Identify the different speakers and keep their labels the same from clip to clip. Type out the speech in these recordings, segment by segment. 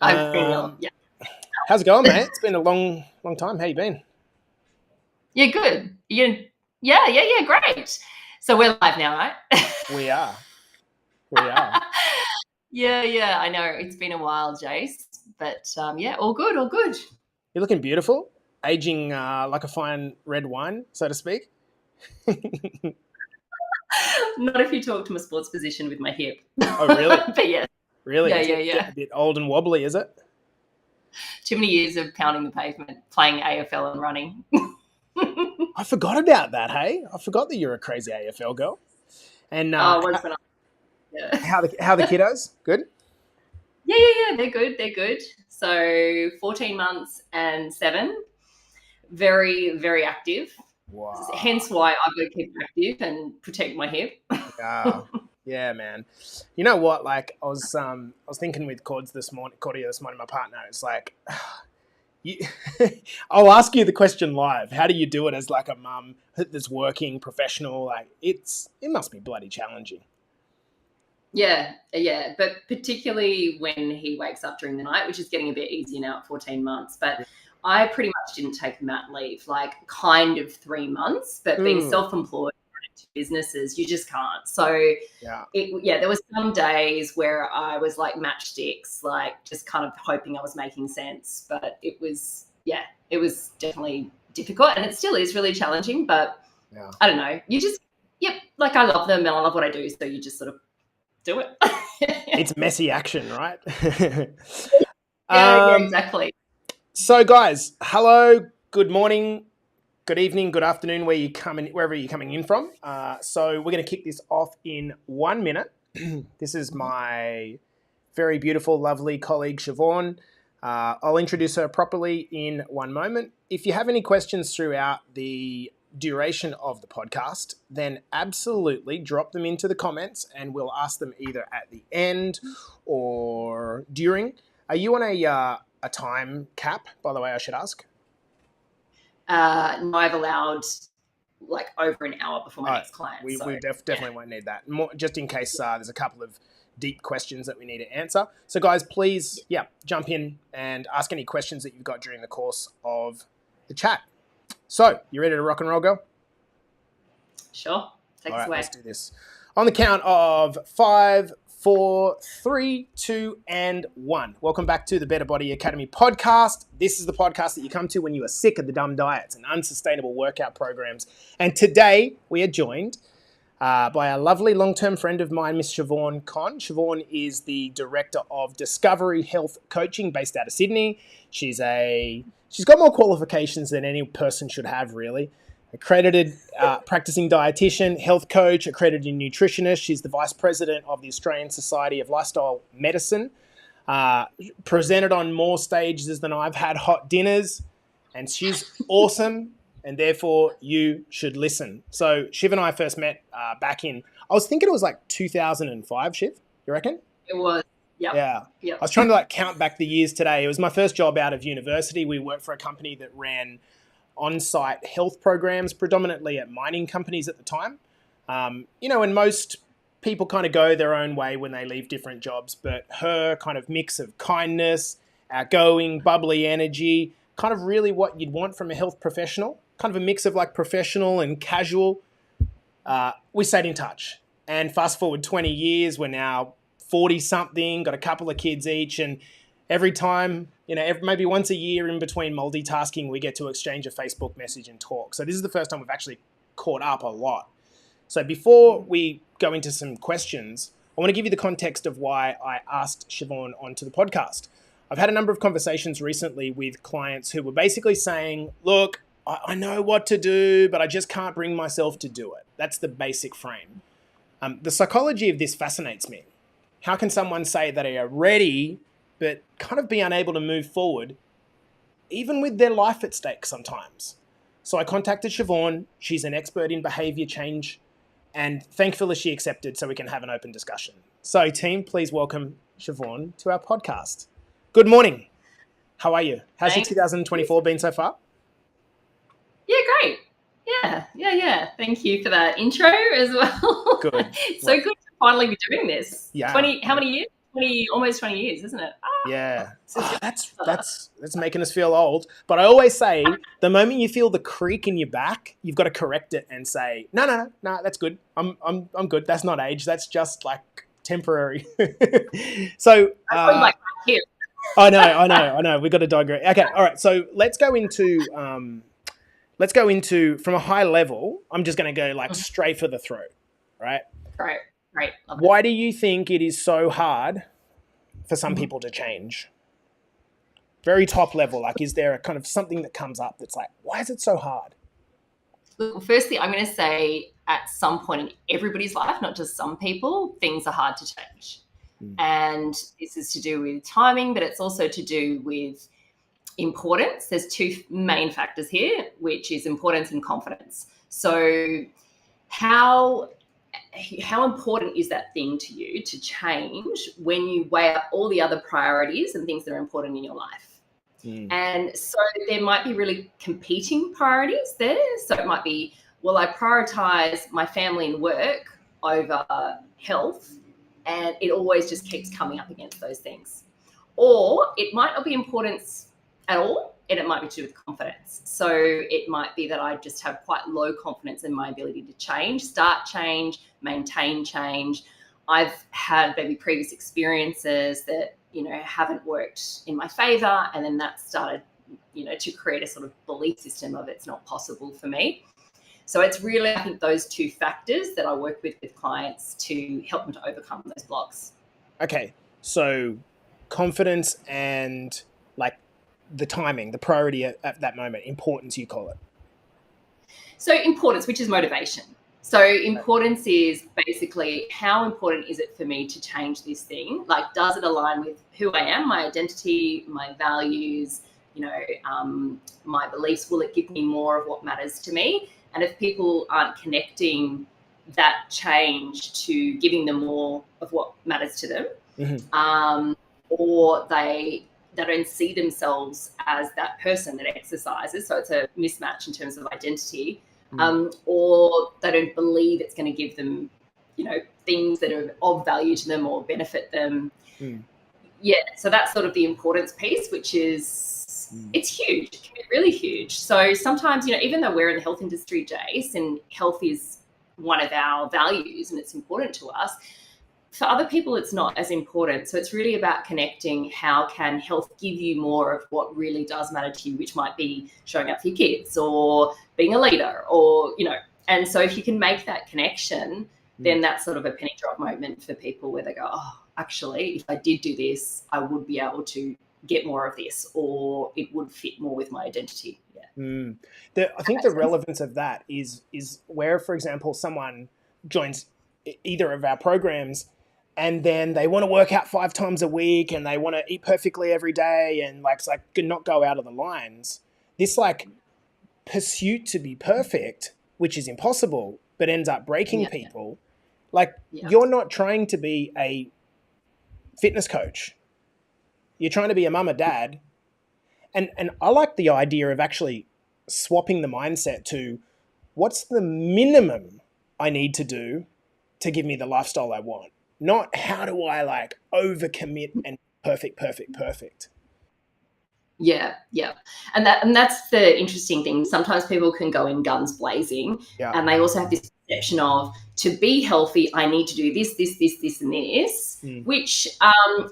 Speaker 1: I've been ill. Yeah.
Speaker 2: How's it going, mate? It's been a long time. How you been?
Speaker 1: Yeah, good. Yeah, great. So we're live now, right?
Speaker 2: We are.
Speaker 1: Yeah, I know. It's been a while, Jace. But yeah, all good.
Speaker 2: You're looking beautiful. Aging like a fine red wine, so to speak.
Speaker 1: Not if you talk to my sports position with my hip.
Speaker 2: Oh, really?
Speaker 1: But yeah.
Speaker 2: Really?
Speaker 1: Yeah.
Speaker 2: Getting a bit old and wobbly, is it?
Speaker 1: Too many years of pounding the pavement, playing AFL and running.
Speaker 2: I forgot about that, hey? I forgot that you're a crazy AFL girl. And
Speaker 1: yeah.
Speaker 2: how the kiddos? Good?
Speaker 1: Yeah. They're good. So 14 months and 7. Very, very active.
Speaker 2: Wow.
Speaker 1: Hence why I've got to keep active and protect my hip.
Speaker 2: Yeah, man. You know what? Like I was thinking with Cordia this morning, my partner. It's like, I'll ask you the question live. How do you do it as like a mum that's working professional? Like it must be bloody challenging.
Speaker 1: Yeah. But particularly when he wakes up during the night, which is getting a bit easier now at 14 months. But I pretty much didn't take mat leave, like kind of 3 months, but being self-employed businesses, you just can't. So there was some days where I was like matchsticks, like just kind of hoping I was making sense. But it was definitely difficult, and it still is really challenging. But I don't know. Like I love them and I love what I do, so you just sort of do it.
Speaker 2: It's messy action, right?
Speaker 1: Yeah, exactly.
Speaker 2: So guys, hello, good morning, good evening, good afternoon, wherever you're coming in from. So we're going to kick this off in 1 minute. This is my very beautiful, lovely colleague, Shivaun. I'll introduce her properly in one moment. If you have any questions throughout the duration of the podcast, then absolutely drop them into the comments and we'll ask them either at the end or during. Are you on a time cap, by the way, I should ask?
Speaker 1: No, I've allowed like over an hour before my next client.
Speaker 2: We definitely won't need that. Just in case there's a couple of deep questions that we need to answer. So guys, please, jump in and ask any questions that you've got during the course of the chat. So, you ready to rock and roll, girl?
Speaker 1: Sure. Take us away.
Speaker 2: Let's do this. On the count of 5, 4, 3, 2, and 1. Welcome back to the Better Body Academy podcast. This is the podcast that you come to when you are sick of the dumb diets and unsustainable workout programs. And today we are joined by a lovely long-term friend of mine, Mrs Shivaun Conn. Shivaun is the Director of Discovery Health Coaching based out of Sydney. She's got more qualifications than any person should have, really. Accredited practicing dietitian, health coach, accredited nutritionist. She's the vice president of the Australian Society of Lifestyle Medicine. Presented on more stages than I've had hot dinners. And she's awesome. And therefore, you should listen. So Shiv and I first met back in, I was thinking it was like 2005, Shiv. You reckon?
Speaker 1: It was. Yep.
Speaker 2: Yeah.
Speaker 1: Yep.
Speaker 2: I was trying to count back the years today. It was my first job out of university. We worked for a company that ran on-site health programs, predominantly at mining companies at the time. And most people kind of go their own way when they leave different jobs, but her kind of mix of kindness, outgoing, bubbly energy, kind of really what you'd want from a health professional, kind of a mix of like professional and casual. We stayed in touch. And fast forward 20 years, we're now 40-something, got a couple of kids each, and every time, maybe once a year in between multitasking, we get to exchange a Facebook message and talk. So this is the first time we've actually caught up a lot. So before we go into some questions, I want to give you the context of why I asked Shivaun onto the podcast. I've had a number of conversations recently with clients who were basically saying, look, I know what to do, but I just can't bring myself to do it. That's the basic frame. The psychology of this fascinates me. How can someone say that they are ready but kind of be unable to move forward, even with their life at stake sometimes? So I contacted Shivaun. She's an expert in behaviour change, and thankfully she accepted so we can have an open discussion. So team, please welcome Shivaun to our podcast. Good morning. How are you? How's your 2024 been so far?
Speaker 1: Yeah, great. Yeah. Thank you for that intro as well.
Speaker 2: Good.
Speaker 1: So good to finally be doing this.
Speaker 2: Yeah.
Speaker 1: How many years? almost 20 years, isn't it?
Speaker 2: Yeah. Oh, that's making us feel old. But I always say the moment you feel the creak in your back, you've got to correct it and say, no, that's good. I'm good. That's not age. That's just like temporary. So
Speaker 1: Like here.
Speaker 2: I know. We've got to digress. Okay, all right. So let's go into from a high level. I'm just going to go like straight for the throat, right?
Speaker 1: Great.
Speaker 2: Why do you think it is so hard for some people to change? Very top level, like, is there a kind of something that comes up that's like, why is it so hard?
Speaker 1: Look, firstly, I'm going to say at some point in everybody's life, not just some people, things are hard to change. And this is to do with timing, but it's also to do with importance. There's two main factors here, which is importance and confidence. So how important is that thing to you to change when you weigh up all the other priorities and things that are important in your life? And so there might be really competing priorities there. So it might be, well, I prioritize my family and work over health, and it always just keeps coming up against those things. Or it might not be importance at all, and it might be to do with confidence. So it might be that I just have quite low confidence in my ability to change, start change, maintain change. I've had maybe previous experiences that, haven't worked in my favor, and then that started, to create a sort of belief system of it's not possible for me. So it's really, I think, those two factors that I work with clients to help them to overcome those blocks.
Speaker 2: Okay, so confidence and like the timing, the priority at that moment, importance, you call it.
Speaker 1: So importance, which is motivation. So importance is basically how important is it for me to change this thing? Like, does it align with who I am, my identity, my values, my beliefs? Will it give me more of what matters to me? And if people aren't connecting that change to giving them more of what matters to them, or they don't see themselves as that person that exercises, so it's a mismatch in terms of identity, or they don't believe it's going to give them, things that are of value to them or benefit them. Yeah, so that's sort of the importance piece, which is, it's huge. It can be really huge. So sometimes, even though we're in the health industry, Jace, and health is one of our values and it's important to us, for other people, it's not as important. So it's really about connecting. How can health give you more of what really does matter to you, which might be showing up for your kids or being a leader, or, and so if you can make that connection, then that's sort of a penny drop moment for people where they go, oh, actually, if I did do this, I would be able to get more of this, or it would fit more with my identity. Yeah.
Speaker 2: I think the relevance of that is where, for example, someone joins either of our programs and then they want to work out 5 times a week and they want to eat perfectly every day and like not go out of the lines. This like pursuit to be perfect, which is impossible, but ends up breaking people. Like you're not trying to be a fitness coach. You're trying to be a mum or dad. And I like the idea of actually swapping the mindset to what's the minimum I need to do to give me the lifestyle I want? Not how do I like overcommit and perfect.
Speaker 1: Yeah. And that's the interesting thing. Sometimes people can go in guns blazing, and they also have this perception of, to be healthy, I need to do this, and this, which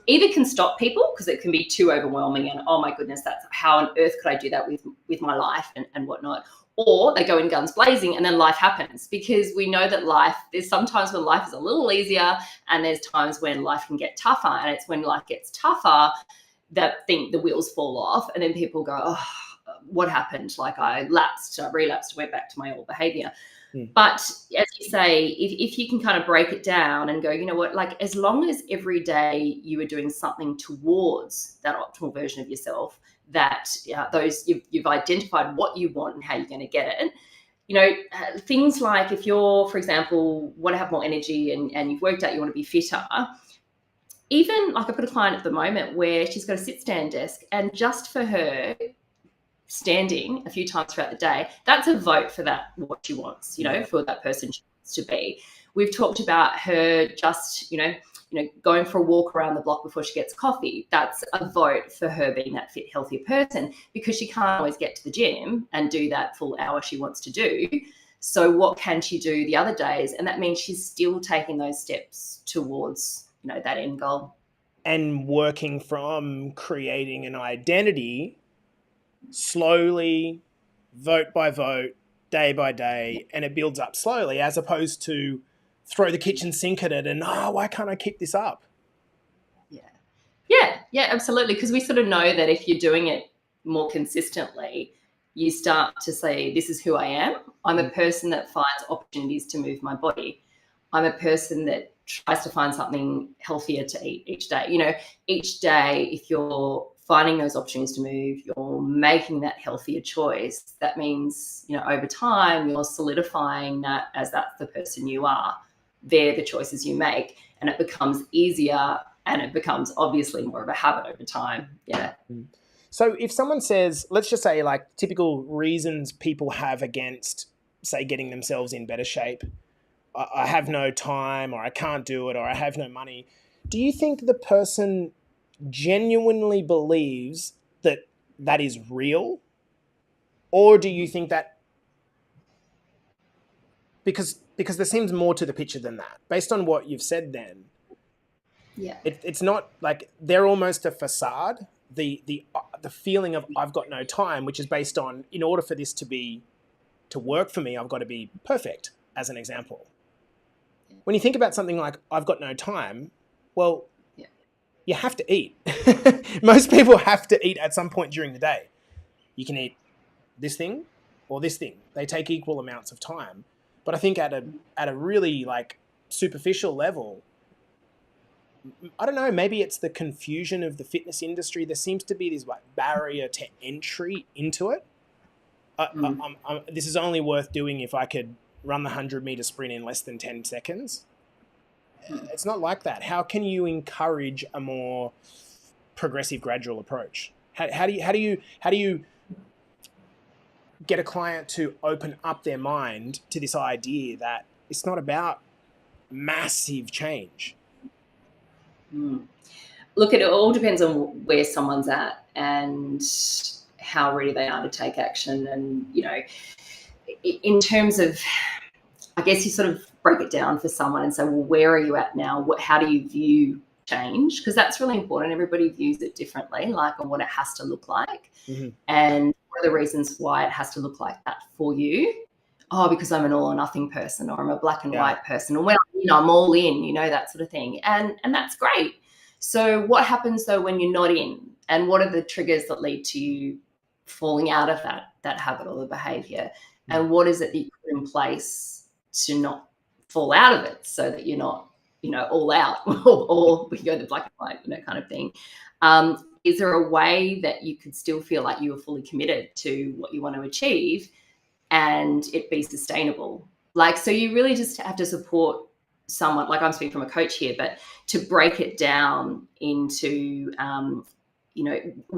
Speaker 1: either can stop people because it can be too overwhelming and, oh my goodness, that's how on earth could I do that with my life and whatnot. Or they go in guns blazing and then life happens, because we know that there's sometimes when life is a little easier and there's times when life can get tougher, and it's when life gets tougher that the wheels fall off, and then people go, oh, what happened? Like I relapsed, went back to my old behaviour. But as you say, if you can kind of break it down and go, you know what, like as long as every day you are doing something towards that optimal version of yourself, that you've identified what you want and how you're going to get it. Things like if you're, for example, want to have more energy and you've worked out you want to be fitter, even like I've got a client at the moment where she's got a sit-stand desk, and just for her standing a few times throughout the day, that's a vote for that, what she wants, for that person she wants to be. We've talked about her just, going for a walk around the block before she gets coffee. That's a vote for her being that fit, healthier person, because she can't always get to the gym and do that full hour she wants to do. So what can she do the other days? And that means she's still taking those steps towards, that end goal.
Speaker 2: And working from creating an identity slowly, vote by vote, day by day, and it builds up slowly, as opposed to throw the kitchen sink at it and, why can't I keep this up?
Speaker 1: Yeah, absolutely. Because we sort of know that if you're doing it more consistently, you start to say, this is who I am. I'm a person that finds opportunities to move my body. I'm a person that tries to find something healthier to eat each day. Each day, if you're finding those opportunities to move, you're making that healthier choice. That means, over time, you're solidifying that as that's the person you are. They're the choices you make, and it becomes easier, and it becomes obviously more of a habit over time. Yeah.
Speaker 2: So if someone says, let's just say, like, typical reasons people have against, say, getting themselves in better shape, I have no time, or I can't do it, or I have no money. Do you think the person genuinely believes that that is real? Or do you think that, because there seems more to the picture than that, based on what you've said then, it's not like they're almost a facade. The feeling of I've got no time, which is based on, in order for this to work for me, I've got to be perfect, as an example. When you think about something like I've got no time, well, you have to eat. Most people have to eat at some point during the day. You can eat this thing or this thing. They take equal amounts of time. But I think at a really, like, superficial level, I don't know, maybe it's the confusion of the fitness industry. There seems to be this, like, barrier to entry into it. This is only worth doing if I could run the 100-meter sprint in less than 10 seconds. It's not like that. How can you encourage a more progressive, gradual approach? How do you get a client to open up their mind to this idea that it's not about massive change?
Speaker 1: Look, it all depends on where someone's at and how ready they are to take action. And, in terms of, I guess you sort of break it down for someone and say, well, where are you at now? How do you view change? Because that's really important. Everybody views it differently, like, on what it has to look like.
Speaker 2: Mm-hmm.
Speaker 1: And what are the reasons why it has to look like that for you? Oh, because I'm an all or nothing person, or I'm a black and white person, or when I'm all in, that sort of thing. And that's great. So what happens though when you're not in? And what are the triggers that lead to you falling out of that habit or the behavior? And what is it that you put in place to not fall out of it, so that you're not, all out or we go the black and white, kind of thing. Is there a way that you could still feel like you were fully committed to what you want to achieve and it be sustainable? Like, so you really just have to support someone, like I'm speaking from a coach here, but to break it down into,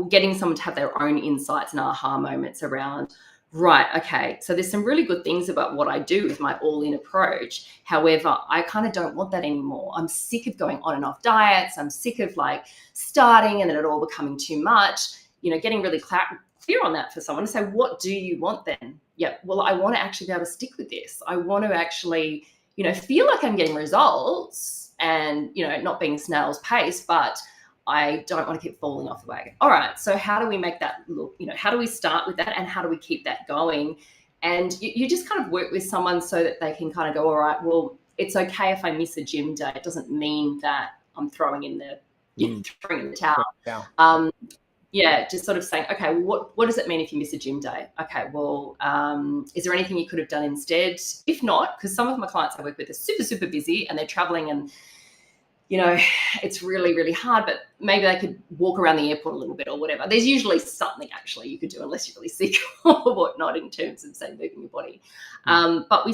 Speaker 1: getting someone to have their own insights and aha moments around, right, okay, so there's some really good things about what I do with my all-in approach. However, I kind of don't want that anymore. I'm sick of going on and off diets. I'm sick of, like, starting and then it all becoming too much. Getting really clear on that for someone to say, what do you want then? Yeah, well, I want to actually be able to stick with this. I want to actually, feel like I'm getting results and, not being snail's pace, but I don't want to keep falling off the wagon. All right, so how do we make that look, how do we start with that and how do we keep that going? And you just kind of work with someone so that they can kind of go, all right, well, it's okay if I miss a gym day. It doesn't mean that I'm throwing in the towel. Just sort of saying, okay, well, what does it mean if you miss a gym day? Okay, well, is there anything you could have done instead? If not, because some of my clients I work with are super, super busy and they're traveling and, it's really, really hard, but maybe they could walk around the airport a little bit or whatever. There's usually something actually you could do unless you're really sick or whatnot in terms of, say, moving your body. But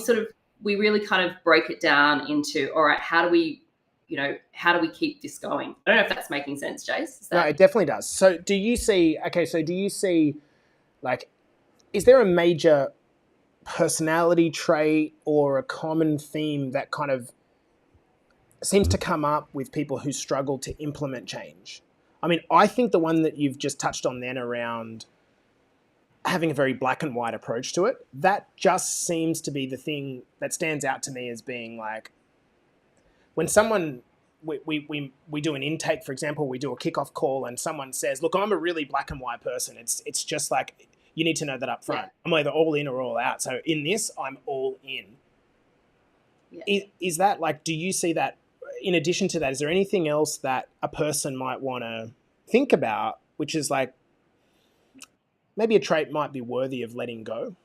Speaker 1: we really kind of break it down into, all right, how do we keep this going? I don't know if that's making sense, Jace.
Speaker 2: No, it definitely does. So do you see, like, is there a major personality trait or a common theme that kind of seems to come up with people who struggle to implement change. I mean, I think the one that you've just touched on then around having a very black and white approach to it, that just seems to be the thing that stands out to me as being like, when someone, we do an intake, for example, we do a kickoff call and someone says, look, I'm a really black and white person. It's just like, you need to know that up front. I'm either all in or all out. So in this, I'm all in. Yeah. Is that like, do you see that in addition to that, is there anything else that a person might want to think about, which is like, maybe a trait might be worthy of letting go?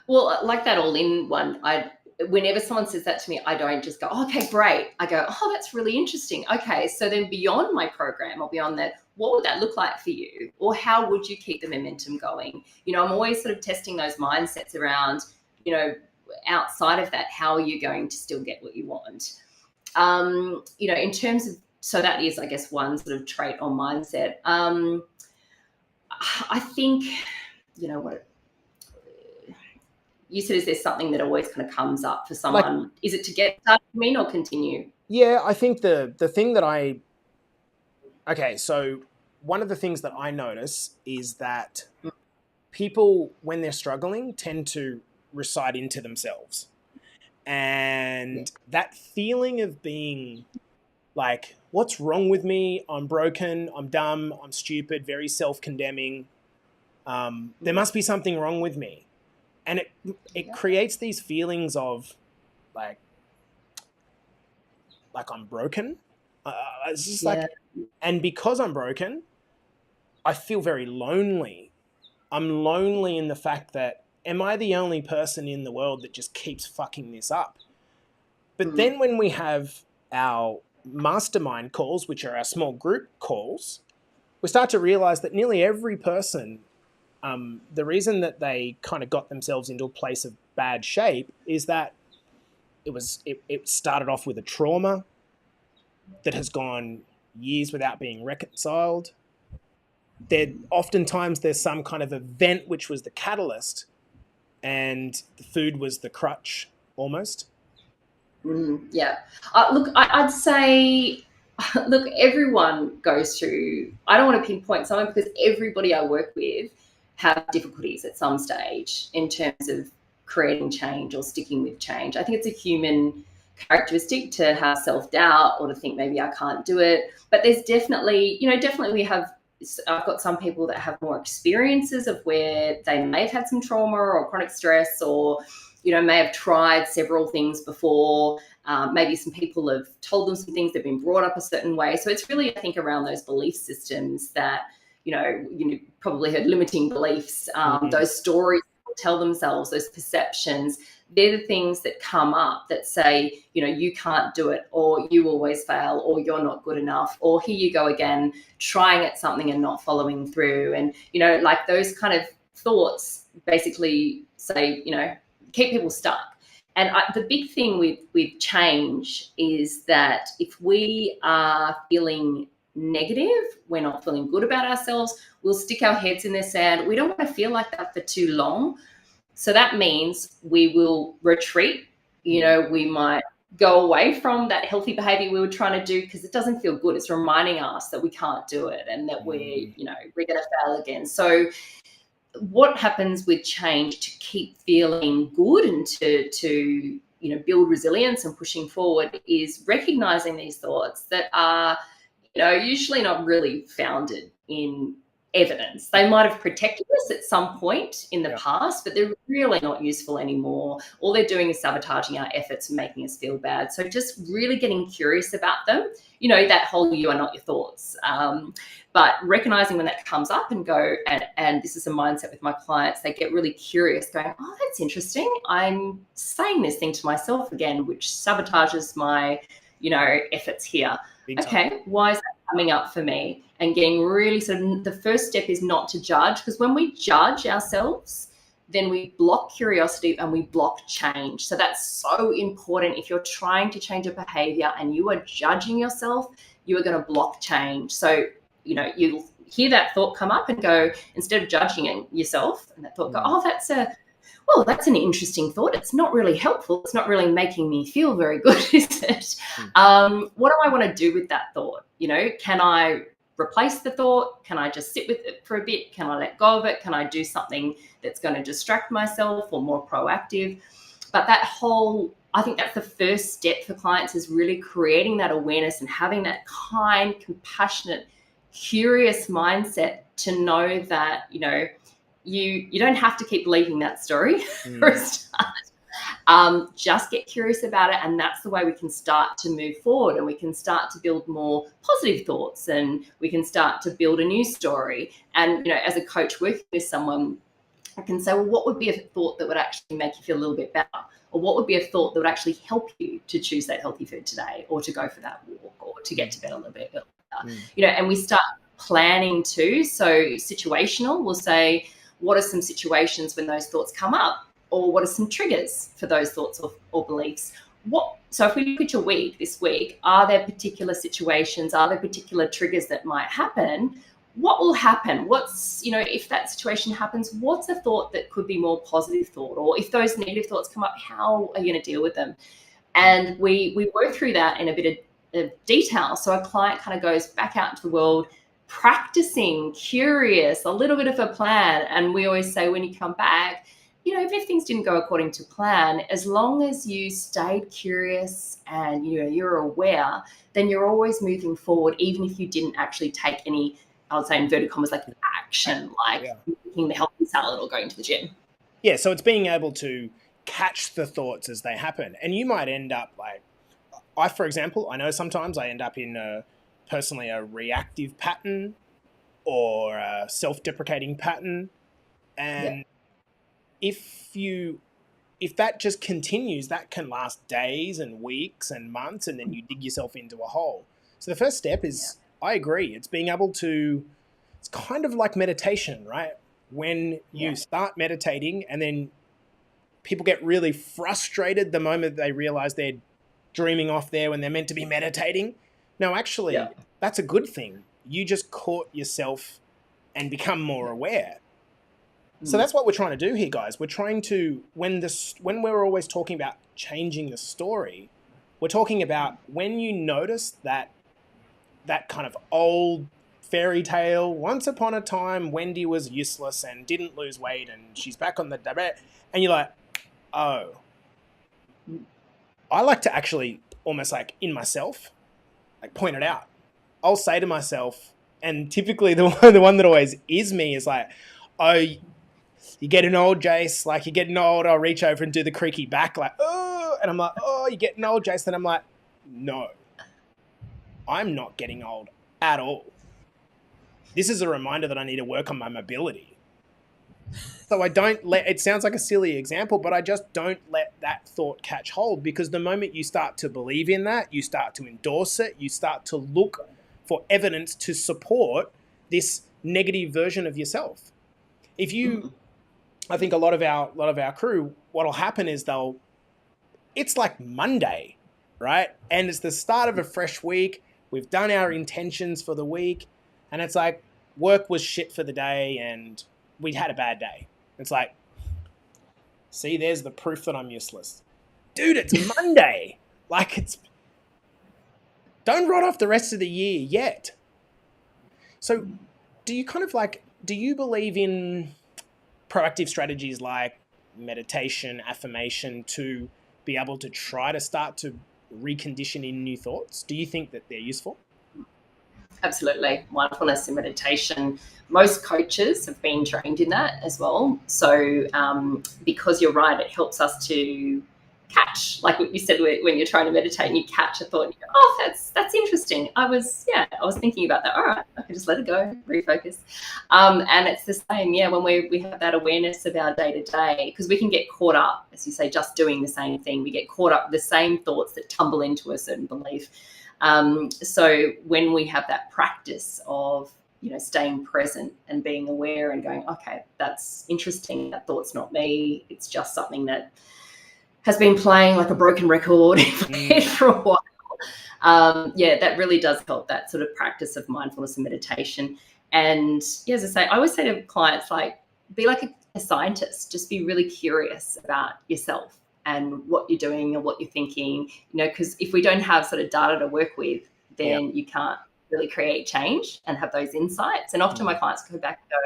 Speaker 1: Well, like that all in one, whenever someone says that to me, I don't just go, oh, okay, great. I go, oh, that's really interesting. Okay, so then beyond my program or beyond that, what would that look like for you? Or how would you keep the momentum going? You know, I'm always sort of testing those mindsets around, you know, outside of that, how are you going to still get what you want? You know, in terms of, so that is, I guess, one sort of trait or mindset. I think, you know, what you said, is there something that always kind of comes up for someone? Like, is it to get started or continue?
Speaker 2: Yeah, I think the thing that okay, so one of the things that I notice is that people, when they're struggling, tend to recite into themselves. And that feeling of being like, what's wrong with me? I'm broken, I'm dumb, I'm stupid, very self-condemning. There must be something wrong with me. And it creates these feelings of like I'm broken. It's just like, and because I'm broken, I feel very lonely. I'm lonely in the fact that, am I the only person in the world that just keeps fucking this up? But then when we have our mastermind calls, which are our small group calls, we start to realize that nearly every person, the reason that they kind of got themselves into a place of bad shape is that it started off with a trauma that has gone years without being reconciled. Oftentimes there's some kind of event which was the catalyst, and the food was the crutch almost.
Speaker 1: Yeah. Look, I'd say, look, everyone goes through, I don't want to pinpoint someone because everybody I work with have difficulties at some stage in terms of creating change or sticking with change. I think it's a human characteristic to have self-doubt or to think maybe I can't do it. But there's definitely, I've got some people that have more experiences of where they may have had some trauma or chronic stress, or, you know, may have tried several things before. Maybe some people have told them some things, they've been brought up a certain way. So it's really, I think, around those belief systems that, you probably heard limiting beliefs, those stories people tell themselves, those perceptions. They're the things that come up that say, you can't do it, or you always fail, or you're not good enough, or here you go again, trying at something and not following through. And, like those kind of thoughts basically say, keep people stuck. And the big thing with change is that if we are feeling negative, we're not feeling good about ourselves, we'll stick our heads in the sand. We don't want to feel like that for too long. So that means we will retreat. We might go away from that healthy behavior we were trying to do because it doesn't feel good. It's reminding us that we can't do it and that we're going to fail again. So what happens with change to keep feeling good and to build resilience and pushing forward is recognizing these thoughts that are, usually not really founded in evidence. They might have protected us at some point in the past, but they're really not useful anymore. All they're doing is sabotaging our efforts and making us feel bad. So just really getting curious about them, that whole you are not your thoughts. But recognizing when that comes up and go, and this is a mindset with my clients, they get really curious going, oh, that's interesting. I'm saying this thing to myself again, which sabotages my, efforts here. Okay, why is that coming up for me? And getting really the first step is not to judge, because when we judge ourselves, then we block curiosity and we block change. So that's so important. If you're trying to change a behavior and you are judging yourself, you are going to block change. So, you'll hear that thought come up and go, instead of judging yourself, and that thought go, oh, that's a well, that's an interesting thought. It's not really helpful. It's not really making me feel very good, is it? What do I want to do with that thought? Can I replace the thought? Can I just sit with it for a bit? Can I let go of it? Can I do something that's going to distract myself or more proactive? But I think that's the first step for clients, is really creating that awareness and having that kind, compassionate, curious mindset to know that, you don't have to keep believing that story for a start. Just get curious about it, and that's the way we can start to move forward, and we can start to build more positive thoughts, and we can start to build a new story. And as a coach working with someone, I can say, well, what would be a thought that would actually make you feel a little bit better? Or what would be a thought that would actually help you to choose that healthy food today, or to go for that walk, or to get to bed a little bit earlier? And we start planning too. So situational, we'll say, what are some situations when those thoughts come up? Or what are some triggers for those thoughts or beliefs? So if we look at your week this week, are there particular situations, are there particular triggers that might happen? What will happen? If that situation happens, what's a thought that could be more positive thought? Or if those negative thoughts come up, how are you going to deal with them? And we work through that in a bit of detail. So a client kind of goes back out into the world, practicing, curious, a little bit of a plan. And we always say, when you come back, even if things didn't go according to plan, as long as you stayed curious and you're aware, then you're always moving forward, even if you didn't actually take any, I would say, inverted commas, like action, like making the healthy salad or going to the gym.
Speaker 2: Yeah, so it's being able to catch the thoughts as they happen. And you might end up for example, I know sometimes I end up in personally a reactive pattern or a self-deprecating pattern. And if that just continues, that can last days and weeks and months, and then you dig yourself into a hole. So the first step is, I agree, it's being able to, it's kind of like meditation, right? When you start meditating and then people get really frustrated the moment they realize they're dreaming off there when they're meant to be meditating. No, actually, that's a good thing. You just caught yourself and become more aware. So that's what we're trying to do here, guys. We're trying to, when we're always talking about changing the story, we're talking about when you notice that kind of old fairy tale, once upon a time, Wendy was useless and didn't lose weight and she's back on the diet, and you're like, oh. I like to actually almost like in myself, like point it out. I'll say to myself, and typically the one that always is me is like, oh, you're getting old, Jace. Like, you're getting old. I'll reach over and do the creaky back, like, oh. And I'm like, oh, you're getting old, Jace. And I'm like, no, I'm not getting old at all. This is a reminder that I need to work on my mobility. So it sounds like a silly example, but I just don't let that thought catch hold, because the moment you start to believe in that, you start to endorse it, you start to look for evidence to support this negative version of yourself. I think a lot of our crew, what'll happen is it's like Monday, right? And it's the start of a fresh week. We've done our intentions for the week, and it's like work was shit for the day and we had a bad day. It's like, see, there's the proof that I'm useless. Dude, it's Monday. Don't write off the rest of the year yet. So do you believe in proactive strategies like meditation, affirmation, to be able to try to start to recondition in new thoughts? Do you think that they're useful?
Speaker 1: Absolutely. Mindfulness and meditation. Most coaches have been trained in that as well. So because you're right, it helps us to catch, like what you said, when you're trying to meditate and you catch a thought and you go, oh, that's interesting. I was thinking about that. All right, I can just let it go, refocus. And it's the same, when we have that awareness of our day to day, because we can get caught up, as you say, just doing the same thing. We get caught up with the same thoughts that tumble into a certain belief. So when we have that practice of, staying present and being aware and going, okay, that's interesting. That thought's not me. It's just something that has been playing like a broken record for a while. That really does help, that sort of practice of mindfulness and meditation. And as I say, I always say to clients, like, be like a a scientist. Just be really curious about yourself and what you're doing and what you're thinking, because if we don't have sort of data to work with, then you can't really create change and have those insights. And often my clients go back and go,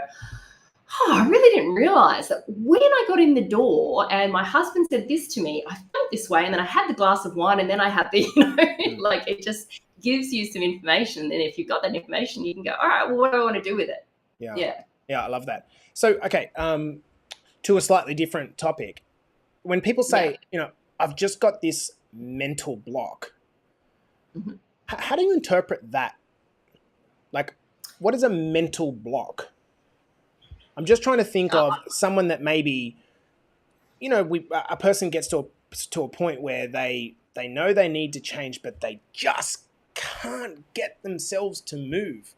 Speaker 1: I really didn't realize that when I got in the door and my husband said this to me, I felt this way, and then I had the glass of wine, and then I had the, like, it just gives you some information. And if you've got that information, you can go, all right, well, what do I want to do with it?
Speaker 2: Yeah, I love that. So, okay, to a slightly different topic. When people say, I've just got this mental block, how do you interpret that? Like, what is a mental block? I'm just trying to think of someone that maybe, a person gets to a point where they know they need to change, but they just can't get themselves to move.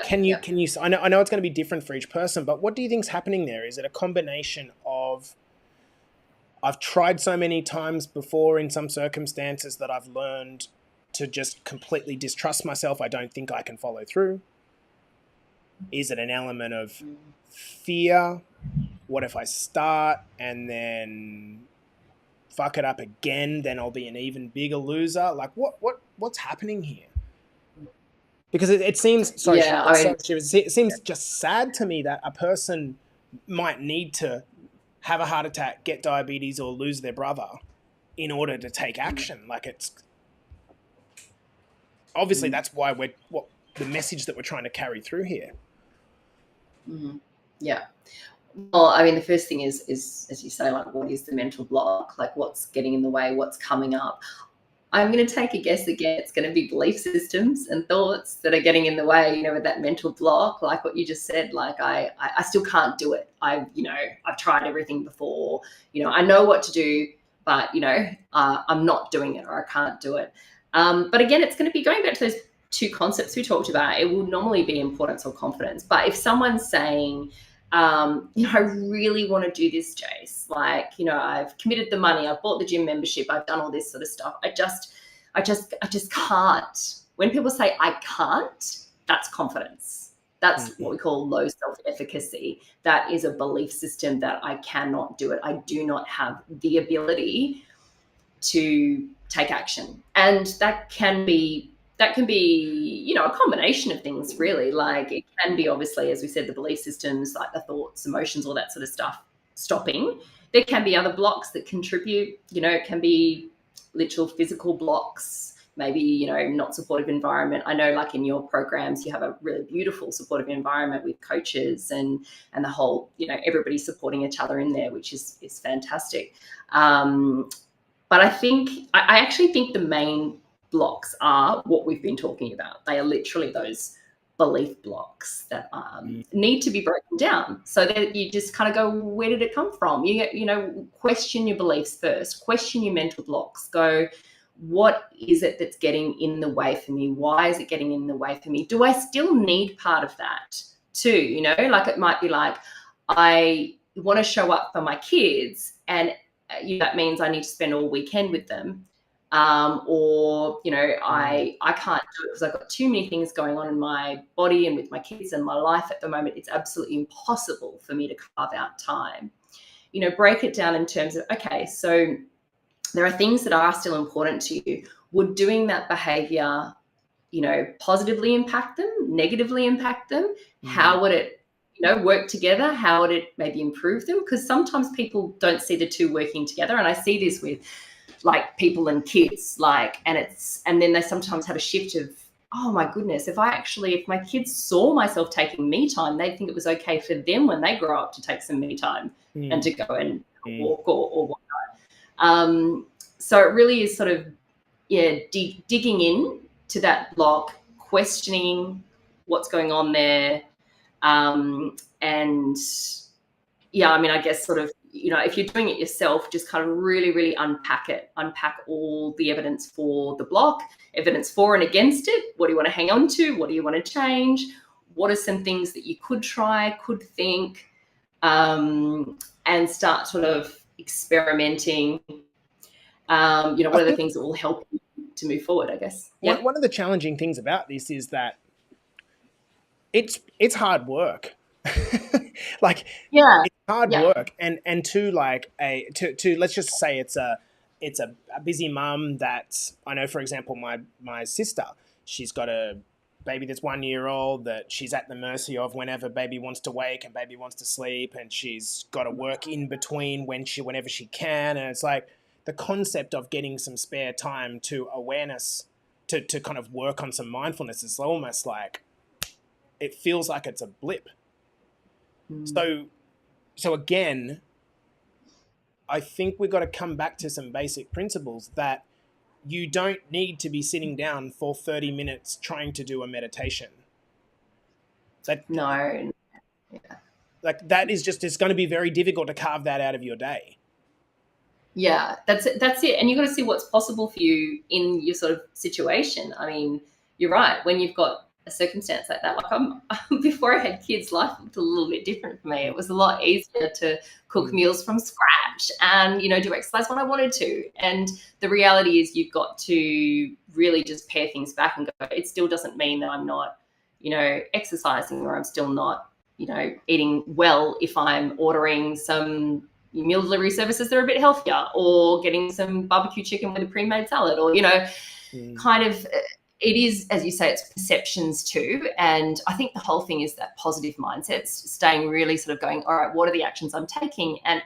Speaker 2: Can you? I know it's going to be different for each person, but what do you think's happening there? Is it a combination of, I've tried so many times before in some circumstances that I've learned to just completely distrust myself. I don't think I can follow through. Is it an element of fear? What if I start and then fuck it up again? Then I'll be an even bigger loser. Like, what's happening here? Because it seems it seems just sad to me that a person might need to have a heart attack, get diabetes, or lose their brother in order to take action. Like, it's obviously that's why the message that we're trying to carry through here.
Speaker 1: Yeah. Well, I mean, the first thing is, as you say, like, what is the mental block? Like, what's getting in the way? What's coming up? I'm going to take a guess again. It's going to be belief systems and thoughts that are getting in the way, with that mental block, like what you just said. Like, I still can't do it. I've tried everything before. I know what to do, but, I'm not doing it, or I can't do it. But again, it's going to be going back to those two concepts we talked about. It will normally be importance or confidence. But if someone's saying, I really want to do this, Jace. Like, I've committed the money, I've bought the gym membership, I've done all this sort of stuff. I just can't. When people say I can't, that's confidence. That's what we call low self-efficacy. That is a belief system that I cannot do it. I do not have the ability to take action. And that can be, a combination of things, really. Like, it can be, obviously, as we said, the belief systems, like the thoughts, emotions, all that sort of stuff stopping. There can be other blocks that contribute. It can be literal physical blocks, maybe, not supportive environment. I know, like, in your programs, you have a really beautiful supportive environment with coaches and the whole, everybody supporting each other in there, which is fantastic. But I actually think the main blocks are what we've been talking about. They are literally those belief blocks that need to be broken down, so that you just kind of go, where did it come from? Question your beliefs first, question your mental blocks, go, what is it that's getting in the way for me? Why is it getting in the way for me? Do I still need part of that too? Like, it might be like, I want to show up for my kids, and that means I need to spend all weekend with them. Or I can't do it because I've got too many things going on in my body and with my kids and my life at the moment. It's absolutely impossible for me to carve out time. Break it down in terms of, okay, so there are things that are still important to you. Would doing that behavior, positively impact them, negatively impact them? How would it, work together? How would it maybe improve them? Because sometimes people don't see the two working together. And I see this with, like, people and kids, like, and then they sometimes have a shift of, oh my goodness, if my kids saw myself taking me time, they'd think it was okay for them when they grow up to take some me time and to go and walk or whatnot. So it really is sort of, digging in to that block, questioning what's going on there. I guess sort of, if you're doing it yourself, just kind of really, really unpack all the evidence for the block, evidence for and against it. What do you want to hang on to? What do you want to change? What are some things that you could try, could think, and start sort of experimenting. What are the things that will help you to move forward, I guess?
Speaker 2: Yeah. One of the challenging things about this is that it's hard work. Like,
Speaker 1: Yeah.
Speaker 2: it's hard
Speaker 1: Yeah.
Speaker 2: work, and to like to let's just say it's a busy mum that I know. For example, my sister, she's got a baby that's 1 year old that she's at the mercy of whenever baby wants to wake and baby wants to sleep, and she's got to work in between whenever she can, and it's like the concept of getting some spare time to awareness to kind of work on some mindfulness is almost like it feels like it's a blip.
Speaker 1: Mm.
Speaker 2: So again, I think we've got to come back to some basic principles that you don't need to be sitting down for 30 minutes trying to do a meditation. That
Speaker 1: No. Yeah.
Speaker 2: like that is just, it's going to be very difficult to carve that out of your day.
Speaker 1: Yeah, that's it. That's it. And you've got to see what's possible for you in your sort of situation. I mean, you're right. When you've got a circumstance like that, like I'm before I had kids, life looked a little bit different for me. It was a lot easier to cook meals from scratch and, do exercise when I wanted to. And the reality is you've got to really just pare things back and go, it still doesn't mean that I'm not, exercising, or I'm still not, eating well if I'm ordering some meal delivery services that are a bit healthier, or getting some barbecue chicken with a pre-made salad, or kind of, it is, as you say, it's perceptions too. And I think the whole thing is that positive mindset, staying really sort of going, all right, what are the actions I'm taking, and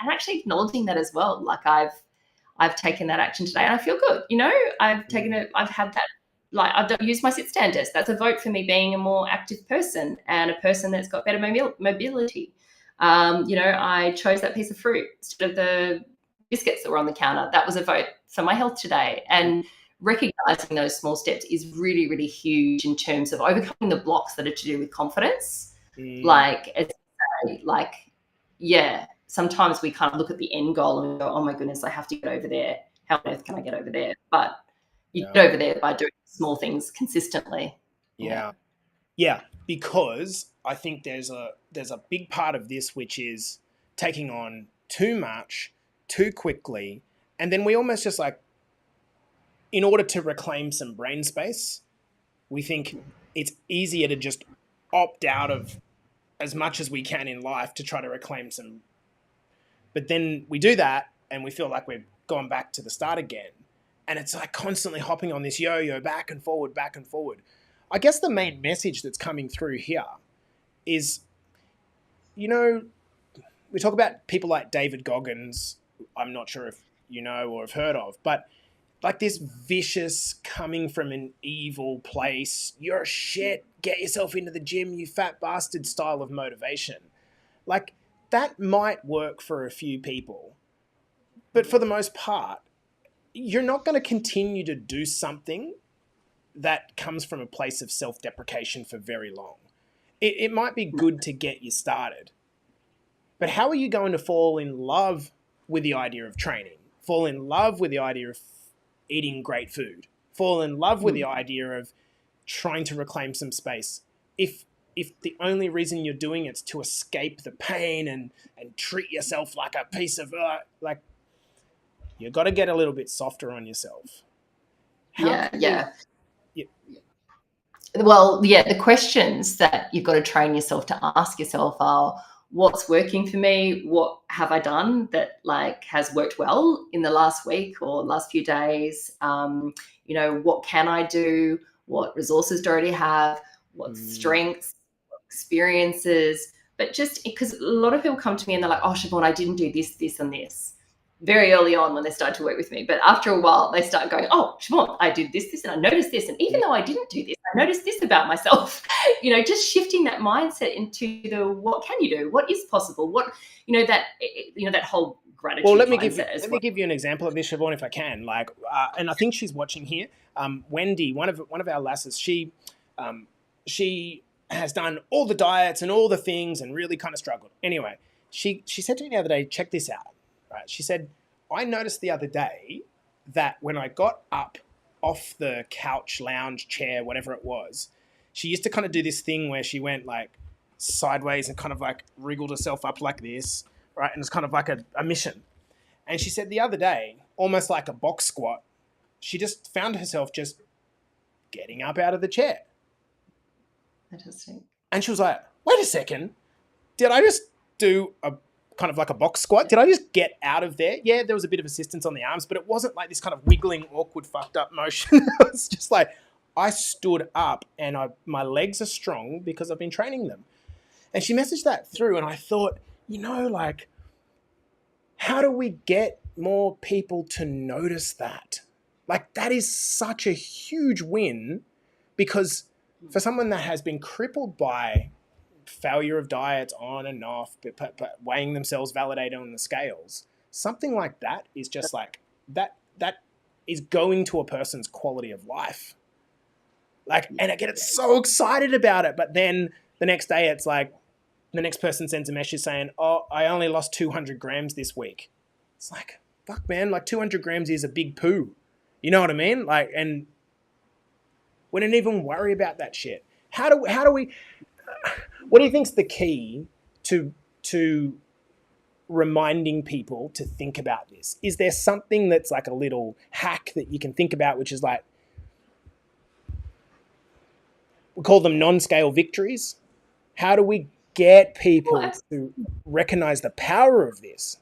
Speaker 1: actually acknowledging that as well. Like I've taken that action today and I feel good. I've taken it, I've had that, like I've used my sit stand test. That's a vote for me being a more active person and a person that's got better mobility. I chose that piece of fruit instead of the biscuits that were on the counter. That was a vote for my health today. And recognizing those small steps is really, really huge in terms of overcoming the blocks that are to do with confidence. Yeah, sometimes we kind of look at the end goal and go, oh my goodness, I have to get over there. How on earth can I get over there? But you get over there by doing small things consistently.
Speaker 2: Yeah. Because I think there's a big part of this which is taking on too much too quickly, and then we almost just like, in order to reclaim some brain space, we think it's easier to just opt out of as much as we can in life to try to reclaim some. But then we do that and we feel like we've gone back to the start again. And it's like constantly hopping on this yo-yo back and forward, back and forward. I guess the main message that's coming through here is, we talk about people like David Goggins. I'm not sure if you know or have heard of, but like this vicious coming from an evil place, you're shit, get yourself into the gym, you fat bastard style of motivation. Like that might work for a few people, but for the most part, you're not going to continue to do something that comes from a place of self-deprecation for very long. It might be good to get you started, but how are you going to fall in love with the idea of training, fall in love with the idea of eating great food, fall in love with the idea of trying to reclaim some space, if the only reason you're doing it's to escape the pain and treat yourself like a piece of you've got to get a little bit softer on yourself.
Speaker 1: Yeah. Well, yeah, the questions that you've got to train yourself to ask yourself are, what's working for me? What have I done that has worked well in the last week or last few days? What can I do? What resources do I already have? What strengths, what experiences? But just because a lot of people come to me and they're like, oh, Shivaun, I didn't do this, this, and this very early on when they start to work with me. But after a while, they start going, oh, Shivaun, I did this, this, and I noticed this. And even though I didn't do this, I noticed this about myself. Just shifting that mindset into the what can you do? What is possible? What, that whole gratitude.
Speaker 2: Well, let me give you an example of this, Shivaun, if I can. And I think she's watching here. Wendy, one of our lasses, she has done all the diets and all the things and really kind of struggled. Anyway, she said to me the other day, check this out. Right? She said, I noticed the other day that when I got up off the couch, lounge, chair, whatever it was, she used to kind of do this thing where she went sideways and kind of wriggled herself up like this, right? And it's kind of like a mission. And she said the other day, almost like a box squat, she just found herself just getting up out of the chair.
Speaker 1: Interesting.
Speaker 2: And she was like, wait a second, did I just do a kind of like a box squat? Did I just get out of there? Yeah, there was a bit of assistance on the arms, but it wasn't like this kind of wiggling, awkward, fucked up motion. It was just like I stood up and my legs are strong because I've been training them. And she messaged that through, and I thought, like, how do we get more people to notice that? Like, that is such a huge win, because for someone that has been crippled by failure of diets on and off, but weighing themselves validated on the scales, something like that is just like, that is going to a person's quality of life. Like, and I get so excited about it, but then the next day it's like, the next person sends a message saying, oh, I only lost 200 grams this week. It's like, fuck, man, like 200 grams is a big poo. You know what I mean? Like, and we don't even worry about that shit. How do we, what do you think's the key to reminding people to think about this? Is there something that's like a little hack that you can think about, which is like, we call them non-scale victories? How do we get people to recognize the power of this?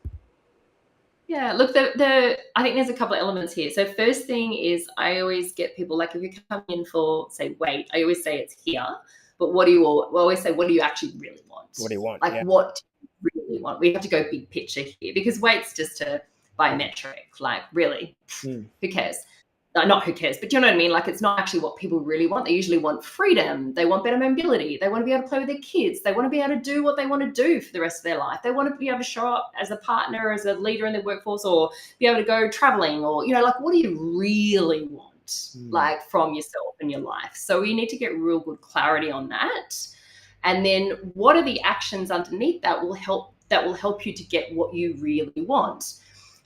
Speaker 1: Yeah, look, I think there's a couple of elements here. So first thing is, I always get people, like, if you come in for, say, weight, I always say it's here, but we always say, what do you actually really want?
Speaker 2: What do you want?
Speaker 1: Like, what do you really want? We have to go big picture here, because weight's just a biometric, like, really, who cares? Not who cares, but you know what I mean? Like, it's not actually what people really want. They usually want freedom. They want better mobility. They want to be able to play with their kids. They want to be able to do what they want to do for the rest of their life. They want to be able to show up as a partner, as a leader in the workforce, or be able to go traveling, or, like, what do you really want, like, from yourself and your life? So you need to get real good clarity on that. And then what are the actions underneath that will help you to get what you really want?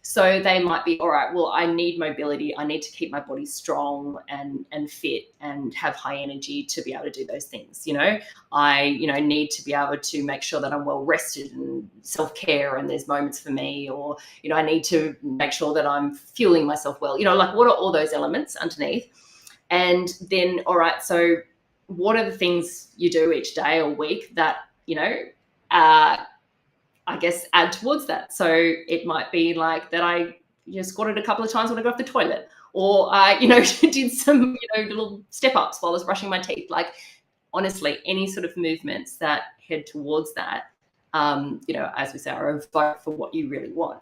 Speaker 1: So they might be, all right, well, I need mobility. I need to keep my body strong and fit and have high energy to be able to do those things. I need to be able to make sure that I'm well rested and self-care, and there's moments for me, or, I need to make sure that I'm fueling myself well. Like, what are all those elements underneath? And then, all right, so what are the things you do each day or week that, I guess, add towards that? So it might be like that I squatted a couple of times when I got off the toilet, or I did some little step ups while I was brushing my teeth. Like, honestly, any sort of movements that head towards that, as we say, are a vote for what you really want.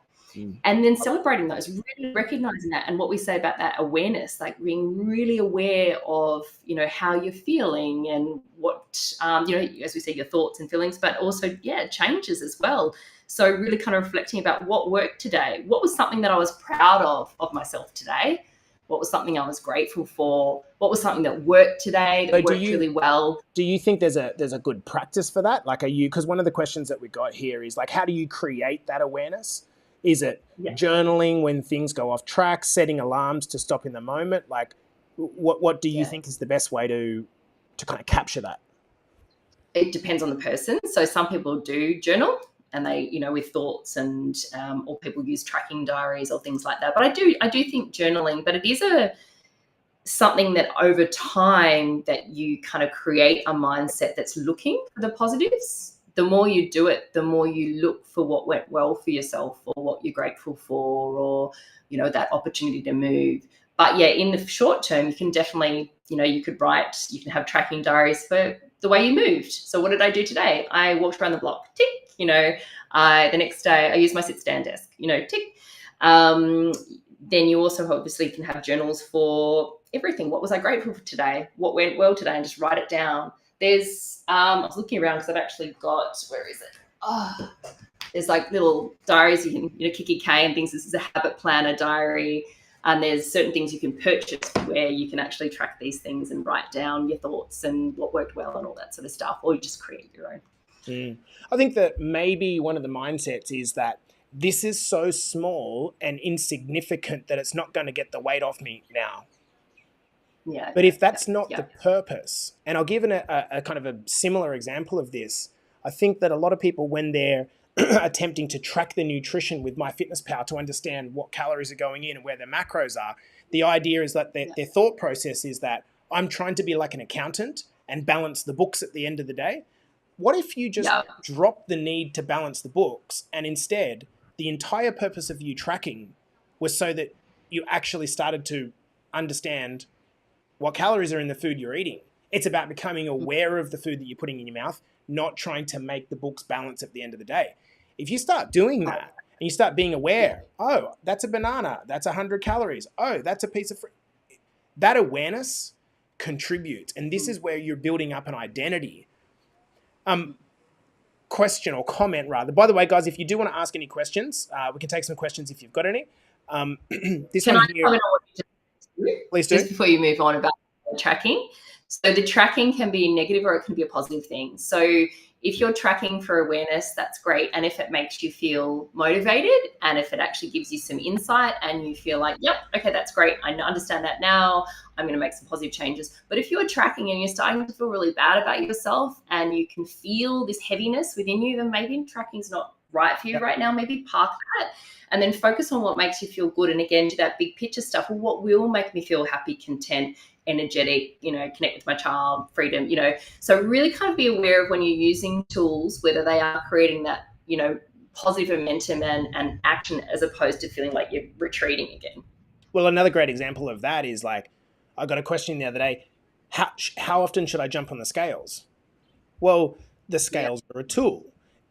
Speaker 1: And then celebrating those, really recognizing that, and what we say about that awareness, like being really aware of, how you're feeling, and what, as we say, your thoughts and feelings, but also, changes as well. So really kind of reflecting about what worked today. What was something that I was proud of myself today? What was something I was grateful for? What was something that worked today, that worked really well?
Speaker 2: Do you think there's a good practice for that? Like, because one of the questions that we got here is like, how do you create that awareness? Is it journaling when things go off track, setting alarms to stop in the moment? Like, what do you think is the best way to kind of capture that?
Speaker 1: It depends on the person. So some people do journal, and they, with thoughts, and or people use tracking diaries or things like that. But I do think journaling, but it is something that over time that you kind of create a mindset that's looking for the positives. The more you do it, the more you look for what went well for yourself, or what you're grateful for, or, that opportunity to move. But in the short term, you can definitely, you can have tracking diaries for the way you moved. So what did I do today? I walked around the block, tick. The next day I used my sit-stand desk, tick. Then you also obviously can have journals for everything. What was I grateful for today? What went well today? And just write it down. There's, I was looking around because I've actually got, where is it? There's like little diaries you can, Kiki K and things. This is a habit planner diary. And there's certain things you can purchase where you can actually track these things and write down your thoughts and what worked well and all that sort of stuff, or you just create your own.
Speaker 2: I think that maybe one of the mindsets is that this is so small and insignificant that it's not going to get the weight off me now.
Speaker 1: Yeah.
Speaker 2: But if that's not the purpose, and I'll give a kind of a similar example of this, I think that a lot of people, when they're attempting to track their nutrition with MyFitnessPal to understand what calories are going in and where their macros are, the idea is that their thought process is that I'm trying to be like an accountant and balance the books at the end of the day. What if you just
Speaker 1: Yeah.
Speaker 2: drop the need to balance the books, and instead the entire purpose of you tracking was so that you actually started to understand what calories are in the food you're eating? It's about becoming aware of the food that you're putting in your mouth, not trying to make the books balance at the end of the day. If you start doing that and you start being aware, oh, that's a banana, that's 100 calories, oh, that's a piece of fruit, that awareness contributes. And this is where you're building up an identity. Question or comment, rather. By the way, guys, if you do want to ask any questions, we can take some questions if you've got any. This
Speaker 1: Can
Speaker 2: one
Speaker 1: I
Speaker 2: here,
Speaker 1: comment on what you just do?
Speaker 2: please do.
Speaker 1: Just before you move on about tracking. So the tracking can be negative or it can be a positive thing. So if you're tracking for awareness, that's great. And if it makes you feel motivated and if it actually gives you some insight and you feel like, yep, okay, that's great. I understand that now. I'm going to make some positive changes. But if you're tracking and you're starting to feel really bad about yourself and you can feel this heaviness within you, then maybe tracking's not right for you right now. Maybe park that and then focus on what makes you feel good. And again, do that big picture stuff. Well, what will make me feel happy, content, energetic, connect with my child, freedom, So really kind of be aware of when you're using tools, whether they are creating that, positive momentum and action as opposed to feeling like you're retreating again.
Speaker 2: Well, another great example of that is like, I got a question the other day, how often should I jump on the scales? Well, the scales are a tool.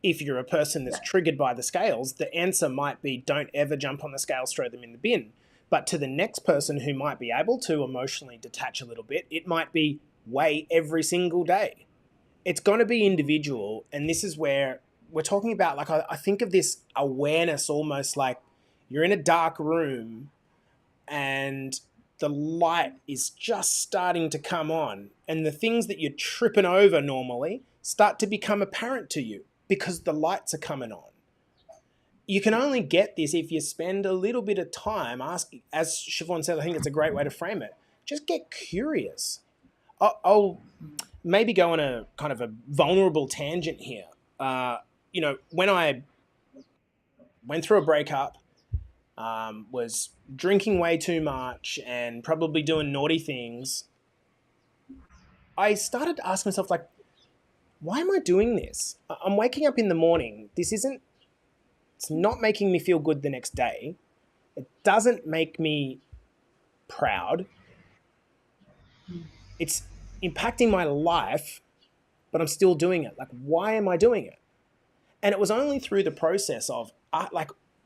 Speaker 2: If you're a person that's triggered by the scales, the answer might be don't ever jump on the scales, throw them in the bin. But to the next person who might be able to emotionally detach a little bit, it might be weigh every single day. It's going to be individual. And this is where we're talking about, like, I think of this awareness almost like you're in a dark room and the light is just starting to come on. And the things that you're tripping over normally start to become apparent to you because the lights are coming on. You can only get this if you spend a little bit of time asking. As Shivaun said, I think it's a great way to frame it. Just get curious. I'll maybe go on a kind of a vulnerable tangent here. When I went through a breakup, was drinking way too much and probably doing naughty things, I started to ask myself, like, why am I doing this? I'm waking up in the morning. It's not making me feel good the next day. It doesn't make me proud. It's impacting my life, but I'm still doing it. Like, why am I doing it? And it was only through the process of,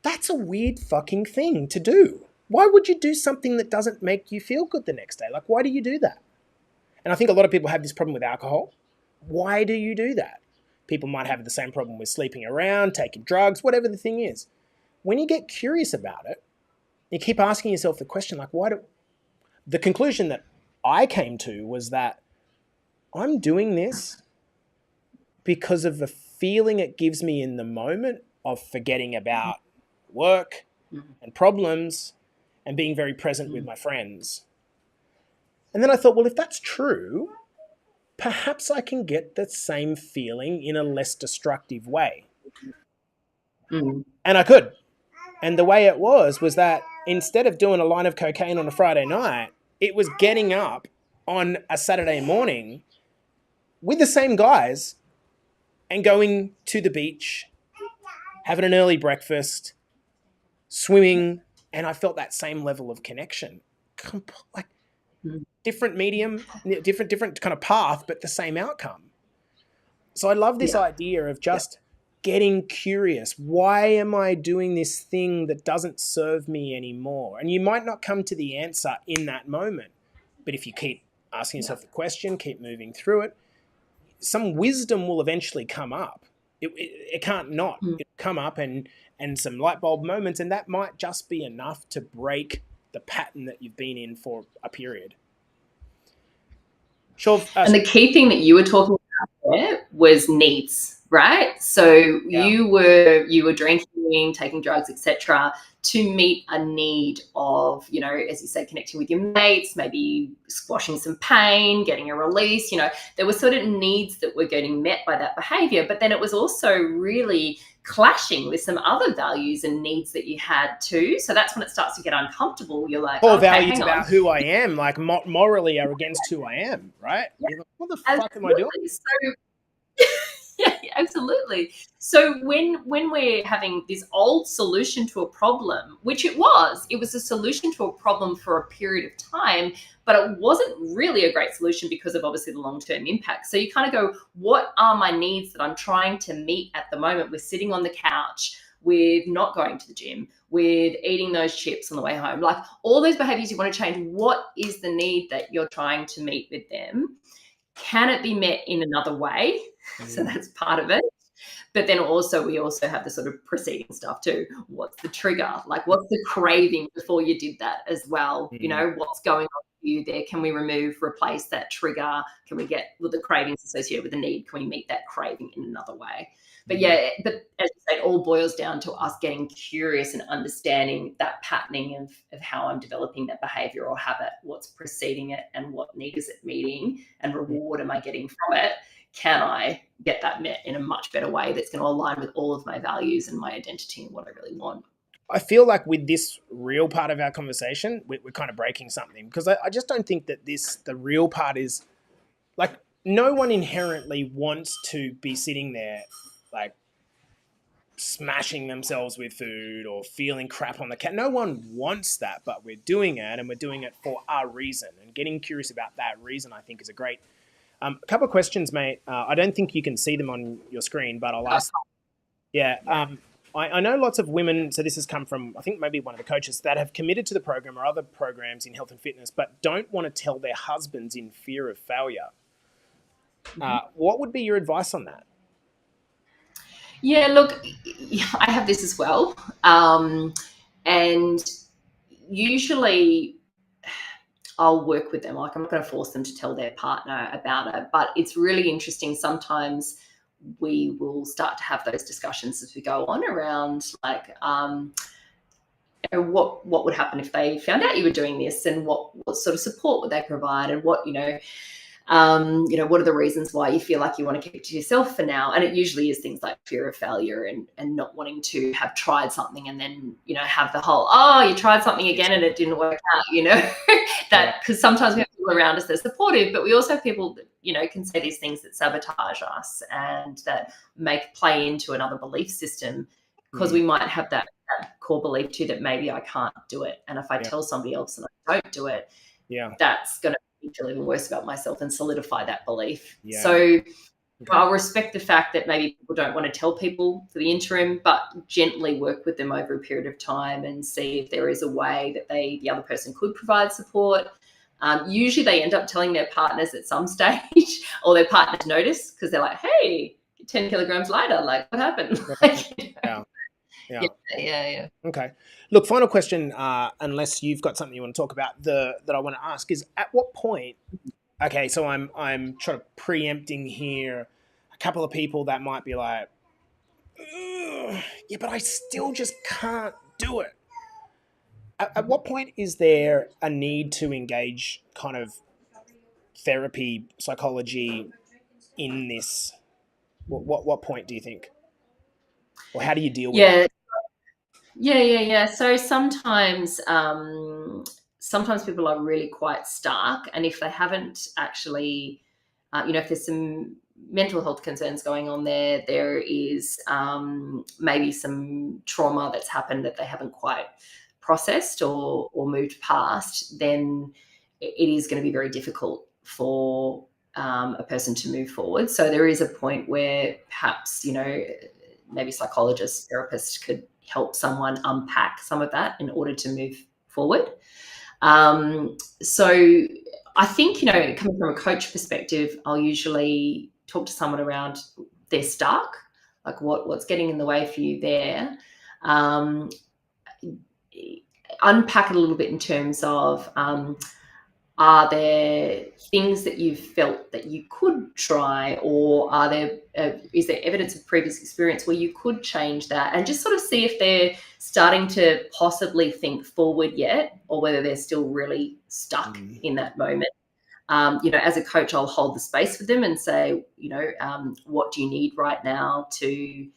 Speaker 2: that's a weird fucking thing to do. Why would you do something that doesn't make you feel good the next day? Like, why do you do that? And I think a lot of people have this problem with alcohol. Why do you do that? People might have the same problem with sleeping around, taking drugs, whatever the thing is. When you get curious about it, you keep asking yourself the question, like, the conclusion that I came to was that I'm doing this because of the feeling it gives me in the moment of forgetting about work and problems and being very present with my friends. And then I thought, well, if that's true, perhaps I can get the same feeling in a less destructive way. And I could. And the way it was that instead of doing a line of cocaine on a Friday night, it was getting up on a Saturday morning with the same guys and going to the beach, having an early breakfast, swimming, and I felt that same level of connection. Like, different medium, different kind of path, but the same outcome. So I love this idea of just getting curious. Why am I doing this thing that doesn't serve me anymore? And you might not come to the answer in that moment, but if you keep asking yourself the question, keep moving through it, some wisdom will eventually come up. It can't not. It'll come up and some light bulb moments, and that might just be enough to break the pattern that you've been in for a period. Sure.
Speaker 1: And the key thing that you were talking about there was needs, right? So you were drinking, taking drugs, etc., to meet a need of, as you say, connecting with your mates, maybe squashing some pain, getting a release. There were sort of needs that were getting met by that behavior, but then it was also really clashing with some other values and needs that you had too. So that's when it starts to get uncomfortable. You're like,
Speaker 2: core values about who I am, like morally are against who I am, right?
Speaker 1: Yeah,
Speaker 2: like, what the fuck am I doing?
Speaker 1: So absolutely. So when we're having this old solution to a problem, which it was a solution to a problem for a period of time, but it wasn't really a great solution because of obviously the long-term impact. So you kind of go, what are my needs that I'm trying to meet at the moment? We're sitting on the couch, with not going to the gym, with eating those chips on the way home, like all those behaviors you want to change. What is the need that you're trying to meet with them? Can it be met in another way? So that's part of it. But then also, we also have the sort of preceding stuff too. What's the trigger? Like, what's the craving before you did that as well? You know, what's going on for you there? Can we replace that trigger? Can we get with the cravings associated with the need? Can we meet that craving in another way? But yeah, but as I say, it all boils down to us getting curious and understanding that patterning of how I'm developing that behavior or habit, what's preceding it and what need is it meeting and reward am I getting from it? Can I get that met in a much better way that's going to align with all of my values and my identity and what I really want?
Speaker 2: I feel like with this real part of our conversation, we're kind of breaking something, because I just don't think that the real part is, like, no one inherently wants to be sitting there like smashing themselves with food or feeling crap on the cat. No one wants that, but we're doing it, and we're doing it for a reason. And getting curious about that reason, I think, is a great. A couple of questions, mate. I don't think you can see them on your screen, but I'll ask. Yeah. I know lots of women, so this has come from, I think, maybe one of the coaches, that have committed to the program or other programs in health and fitness, but don't want to tell their husbands in fear of failure. What would be your advice on that?
Speaker 1: Yeah, look, I have this as well. And usually I'll work with them. Like, I'm not going to force them to tell their partner about it, but it's really interesting. Sometimes we will start to have those discussions as we go on around, like, what would happen if they found out you were doing this, and what sort of support would they provide, and what, what are the reasons why you feel like you want to keep it to yourself for now? And it usually is things like fear of failure and not wanting to have tried something and then, have the whole, oh, you tried something again and it didn't work out, that, because sometimes we have people around us that are supportive, but we also have people that, can say these things that sabotage us and that play into another belief system, because we might have that core belief too, that maybe I can't do it. And if I tell somebody else and I don't do it, that's going to feel even worse about myself and solidify that belief. So I'll respect the fact that maybe people don't want to tell people for the interim, but gently work with them over a period of time and see if there is a way that the other person could provide support. Usually they end up telling their partners at some stage, or their partners notice, because they're like, hey, 10 kilograms lighter, like, what happened? Yeah.
Speaker 2: Okay. Look, final question, unless you've got something you want to talk about, that I want to ask is, at what point, okay, so I'm trying to preempting here a couple of people that might be like, yeah, but I still just can't do it. At what point is there a need to engage kind of therapy, psychology in this? What point do you think? Or how do you deal with it?
Speaker 1: Yeah. So sometimes people are really quite stark, and if they haven't actually, if there's some mental health concerns going on there is maybe some trauma that's happened that they haven't quite processed or moved past, then it is going to be very difficult for a person to move forward. So there is a point where perhaps, maybe psychologists, therapists could help someone unpack some of that in order to move forward. So I think, coming from a coach perspective, I'll usually talk to someone around their stuck, like what's getting in the way for you there. Unpack it a little bit in terms of, are there things that you've felt that you could try, or is there evidence of previous experience where you could change that, and just sort of see if they're starting to possibly think forward yet, or whether they're still really stuck in that moment. As a coach, I'll hold the space for them and say, what do you need right now to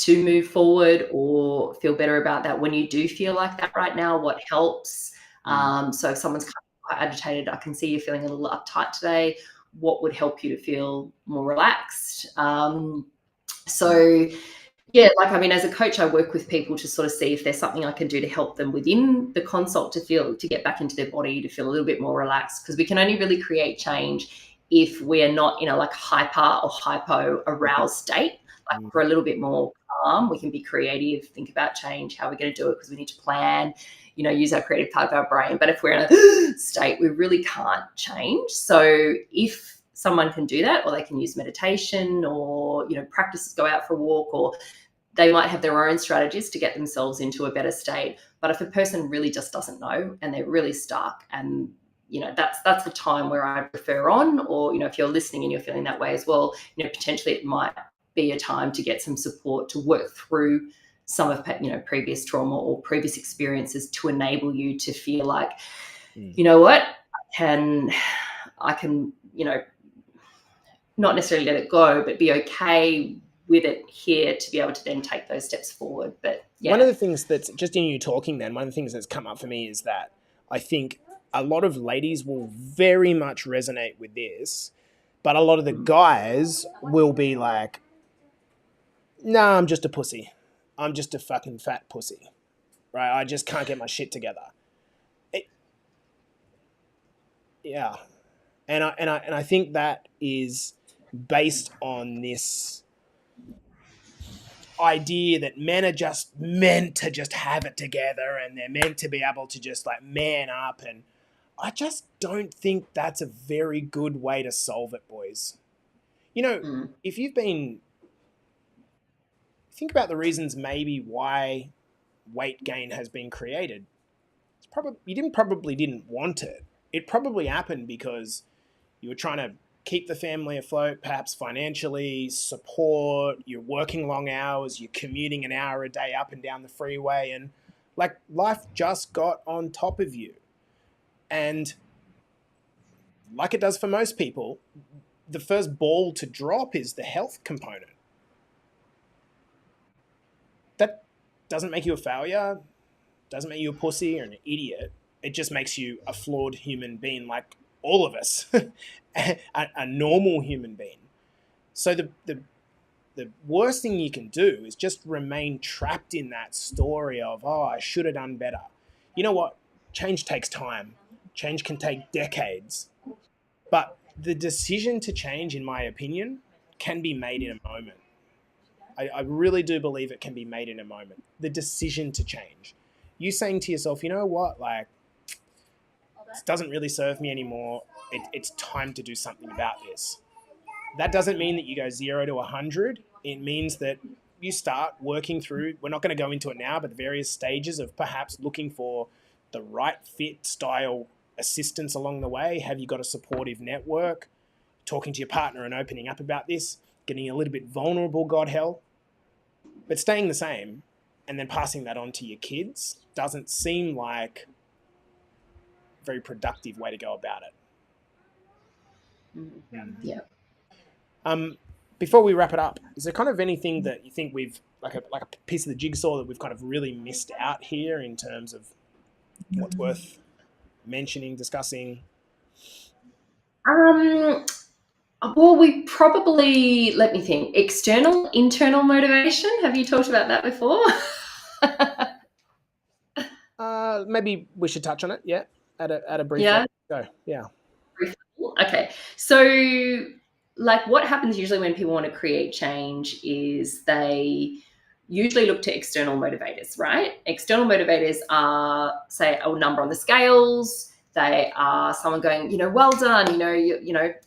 Speaker 1: move forward or feel better about that? When you do feel like that right now, what helps? So if someone's quite agitated, I can see you're feeling a little uptight today. What would help you to feel more relaxed? So yeah, like, I mean, as a coach, I work with people to sort of see if there's something I can do to help them within the consult to get back into their body, to feel a little bit more relaxed, because we can only really create change if we are not in a like hyper or hypo aroused state. Like, if we're a little bit more calm, we can be creative, think about change, how we're going to do it, because we need to plan, use our creative part of our brain. But if we're in a state, we really can't change. So if someone can do that, or they can use meditation, or practice, go out for a walk, or they might have their own strategies to get themselves into a better state. But if a person really just doesn't know and they're really stuck, and that's the time where I refer on. Or if you're listening and you're feeling that way as well, potentially it might be a time to get some support to work through some of previous trauma or previous experiences, to enable you to feel like, you know what, I can not necessarily let it go, but be okay with it here, to be able to then take those steps forward. But yeah.
Speaker 2: One of the things that's just in you talking then, one of the things that's come up for me is that I think a lot of ladies will very much resonate with this, but a lot of the guys will be like, nah, I'm just a pussy. I'm just a fucking fat pussy, right? I just can't get my shit together. Yeah. And I think that is based on this idea that men are just meant to just have it together, and they're meant to be able to just like man up. And I just don't think that's a very good way to solve it, boys. If you've been, think about the reasons maybe why weight gain has been created. It's probably, you probably didn't want it. It probably happened because you were trying to keep the family afloat, perhaps financially, support, you're working long hours, you're commuting an hour a day up and down the freeway, and like life just got on top of you. And like it does for most people, the first ball to drop is the health component. That doesn't make you a failure, doesn't make you a pussy or an idiot. It just makes you a flawed human being like all of us, a normal human being. So the worst thing you can do is just remain trapped in that story of, oh, I should have done better. You know what? Change takes time. Change can take decades. But the decision to change, in my opinion, can be made in a moment. I really do believe it can be made in a moment. The decision to change. You saying to yourself, you know what, like, this doesn't really serve me anymore. It's time to do something about this. That doesn't mean that you go 0 to 100. It means that you start working through, we're not going to go into it now, but the various stages of perhaps looking for the right fit style assistance along the way. Have you got a supportive network? Talking to your partner and opening up about this, getting a little bit vulnerable, God hell. But staying the same and then passing that on to your kids doesn't seem like a very productive way to go about it.
Speaker 1: Yeah.
Speaker 2: Before we wrap it up, is there kind of anything that you think we've, like a piece of the jigsaw that we've kind of really missed out here in terms of what's worth mentioning, discussing?
Speaker 1: Well, we probably, let me think, external, internal motivation. Have you talked about that before?
Speaker 2: Maybe we should touch on it. Yeah. At a brief
Speaker 1: Yeah.
Speaker 2: go. Yeah.
Speaker 1: Okay. So, like, what happens usually when people want to create change is they usually look to external motivators, right? External motivators are, say, a number on the scales. They are someone going, well done.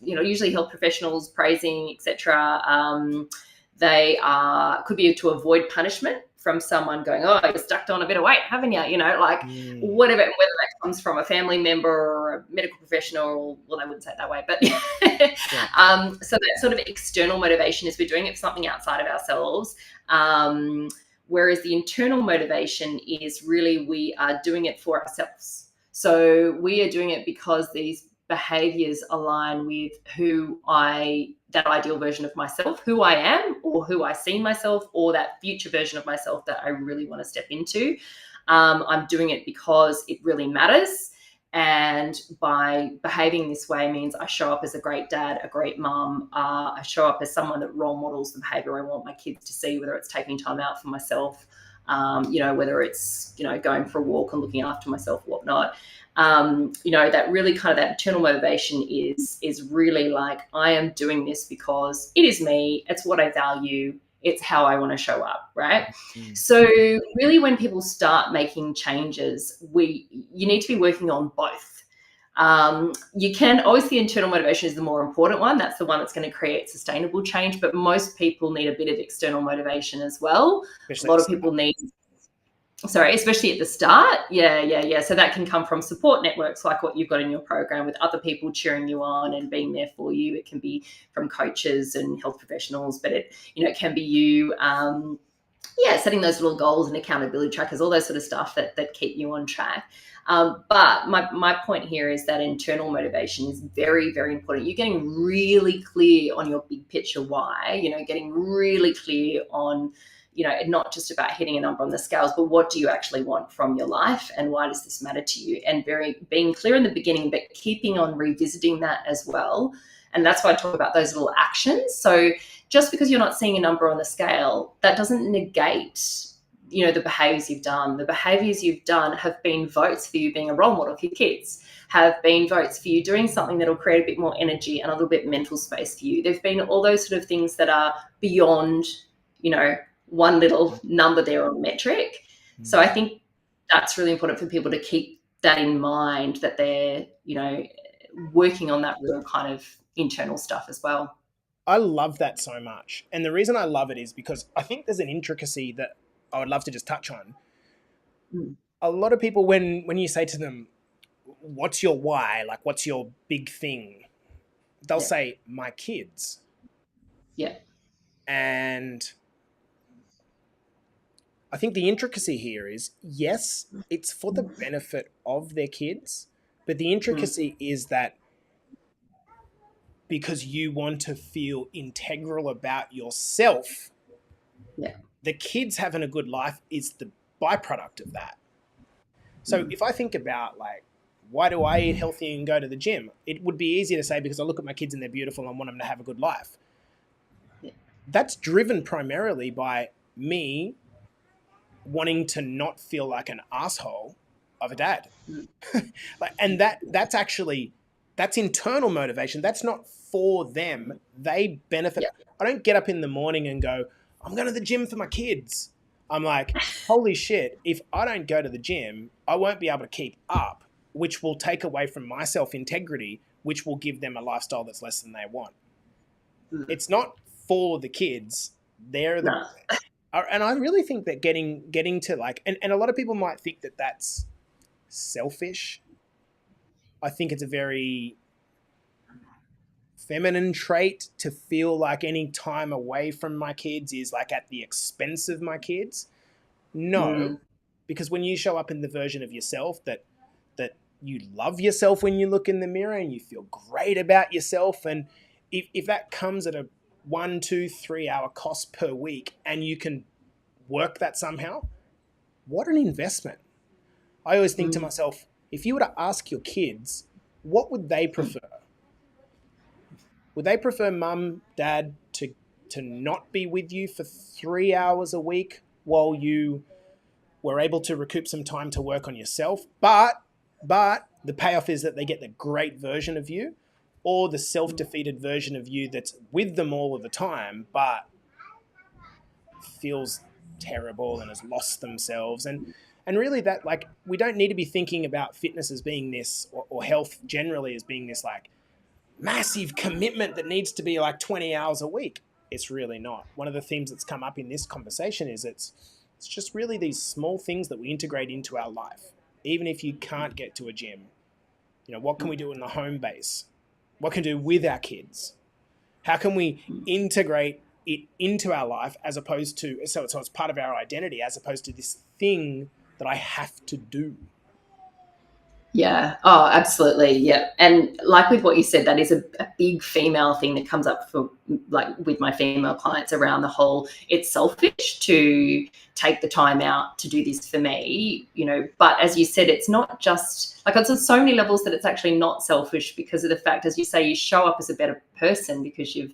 Speaker 1: Usually health professionals praising, etc. They could be to avoid punishment from someone going, oh, you've stuck on a bit of weight, haven't you? Whatever, whether that comes from a family member or a medical professional. Well, I wouldn't say it that way, but yeah. So that sort of external motivation is we're doing it for something outside of ourselves. Whereas the internal motivation is really we are doing it for ourselves. So we are doing it because these behaviors align with that ideal version of myself, who I am, or who I see myself, or that future version of myself that I really want to step into. I'm doing it because it really matters. And by behaving this way means I show up as a great dad, a great mum. I show up as someone that role models the behavior I want my kids to see, whether it's taking time out for myself, whether it's, going for a walk and looking after myself, whatnot. That really kind of that internal motivation is really like, I am doing this because it is me. It's what I value. It's how I want to show up, right? So really, when people start making changes, you need to be working on both. You can, obviously, internal motivation is the more important one. That's the one that's going to create sustainable change. But most people need a bit of external motivation as well.
Speaker 2: Especially
Speaker 1: a lot of people need, especially at the start. Yeah. So that can come from support networks like what you've got in your program, with other people cheering you on and being there for you. It can be from coaches and health professionals, but it can be you, setting those little goals and accountability trackers, all those sort of stuff that keep you on track. But my point here is that internal motivation is very, very important. You're getting really clear on your big picture why, getting really clear on, not just about hitting a number on the scales, but what do you actually want from your life and why does this matter to you? And being clear in the beginning, but keeping on revisiting that as well. And that's why I talk about those little actions. So just because you're not seeing a number on the scale, that doesn't negate, the behaviors you've done. The behaviors you've done have been votes for you being a role model for your kids, have been votes for you doing something that'll create a bit more energy and a little bit mental space for you. There've been all those sort of things that are beyond, one little number there on metric. So I think that's really important for people to keep that in mind, that they're, working on that real kind of internal stuff as well.
Speaker 2: I love that so much. And the reason I love it is because I think there's an intricacy that I would love to just touch on. A lot of people, when you say to them, what's your why? Like, what's your big thing? They'll say, my kids.
Speaker 1: Yeah.
Speaker 2: And I think the intricacy here is, yes, it's for the benefit of their kids, but the intricacy is that because you want to feel integral about yourself, the kids having a good life is the byproduct of that. So if I think about, like, why do I eat healthy and go to the gym? It would be easy to say because I look at my kids and they're beautiful and want them to have a good life. That's driven primarily by me wanting to not feel like an asshole of a dad. And that's internal motivation. That's not for them. They benefit. I don't get up in the morning and go, I'm going to the gym for my kids. I'm like, holy shit, if I don't go to the gym, I won't be able to keep up, which will take away from my self-integrity, which will give them a lifestyle that's less than they want. It's not for the kids. They're the... And I really think that getting to, like, and a lot of people might think that that's selfish. I think it's a very feminine trait to feel like any time away from my kids is like at the expense of my kids. No, because when you show up in the version of yourself that you love yourself when you look in the mirror and you feel great about yourself, and if that comes at a 1, 2, 3 hour cost per week and you can work that somehow, what an investment. I always think to myself, if you were to ask your kids, what would they prefer? Would they prefer mum, dad to not be with you for 3 hours a week while you were able to recoup some time to work on yourself, but the payoff is that they get the great version of you, or the self-defeated version of you that's with them all of the time, but feels terrible and has lost themselves? And really that, like, we don't need to be thinking about fitness as being this, or health generally as being this, like, massive commitment that needs to be like 20 hours a week. It's really not. One of the themes that's come up in this conversation is it's just really these small things that we integrate into our life. Even if you can't get to a gym, what can we do in the home base? What can we do with our kids? How can we integrate it into our life as opposed to, so it's part of our identity as opposed to this thing that I have to do?
Speaker 1: Yeah. Oh, absolutely. Yeah. And like with what you said, that is a big female thing that comes up for like with my female clients around the whole, it's selfish to take the time out to do this for me, you know, but as you said, it's not just like it's on so many levels that it's actually not selfish because of the fact, as you say, you show up as a better person because you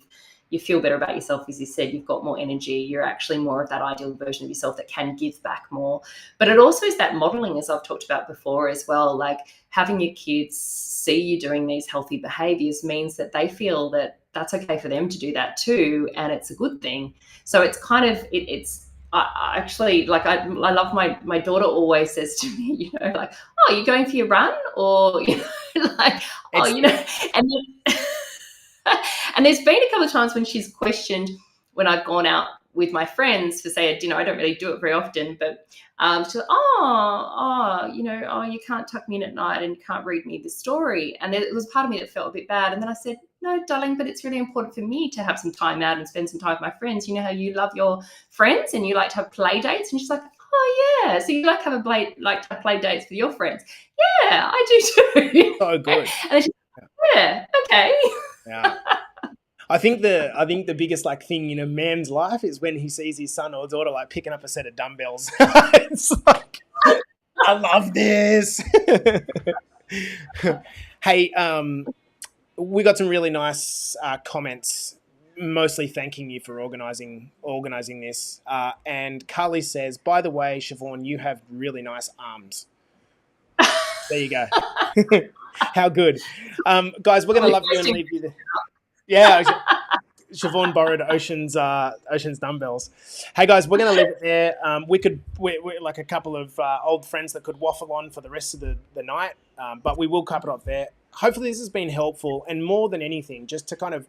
Speaker 1: feel better about yourself, as you said, you've got more energy, you're actually more of that ideal version of yourself that can give back more. But it also is that modeling, as I've talked about before as well, like having your kids see you doing these healthy behaviors means that they feel that that's okay for them to do that too, and it's a good thing. So it's kind of it's I actually like I love my daughter always says to me, you know, like, oh, you're going for your run, or you know, like, oh,
Speaker 2: It's
Speaker 1: you know, and then, and there's been a couple of times when she's questioned when I've gone out with my friends for, say, a dinner. I don't really do it very often, but she's like, you know, oh, you can't tuck me in at night and you can't read me the story. And there was part of me that felt a bit bad. And then I said, no, darling, but it's really important for me to have some time out and spend some time with my friends. You know how you love your friends and you like to have play dates? And she's like, oh, yeah. So you like to have play dates with your friends? Yeah, I do too.
Speaker 2: so good.
Speaker 1: And then she's like, yeah, okay.
Speaker 2: Yeah. I think the biggest like thing in a man's life is when he sees his son or daughter like picking up a set of dumbbells. It's like, I love this. Hey, we got some really nice comments, mostly thanking you for organising this. And Carly says, by the way, Shivaun, you have really nice arms. There you go. How good. Guys, we're going to love you and leave you there. Yeah, Shivaun borrowed Ocean's dumbbells. Hey guys, we're going to leave it there. We're like a couple of old friends that could waffle on for the rest of the night, but we will cap it off there. Hopefully this has been helpful, and more than anything, just to kind of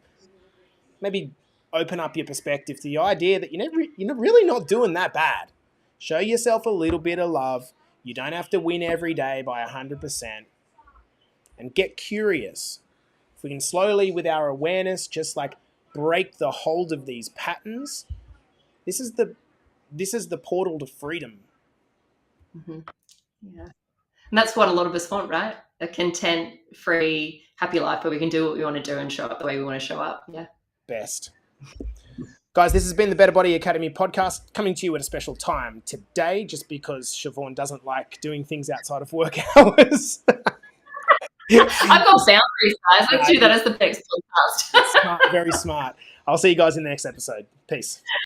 Speaker 2: maybe open up your perspective to the idea that you're really not doing that bad. Show yourself a little bit of love. You don't have to win every day by 100%, and get curious. If we can slowly, with our awareness, just like break the hold of these patterns, this is the portal to freedom.
Speaker 1: Mm-hmm. Yeah. And that's what a lot of us want, right? A content, free, happy life where we can do what we want to do and show up the way we want to show up. Yeah.
Speaker 2: Best. Guys, this has been the Better Body Academy podcast, coming to you at a special time today, just because Shivaun doesn't like doing things outside of work hours.
Speaker 1: I've got boundaries, guys. Let's do that as the next podcast.
Speaker 2: Smart, very smart. I'll see you guys in the next episode. Peace.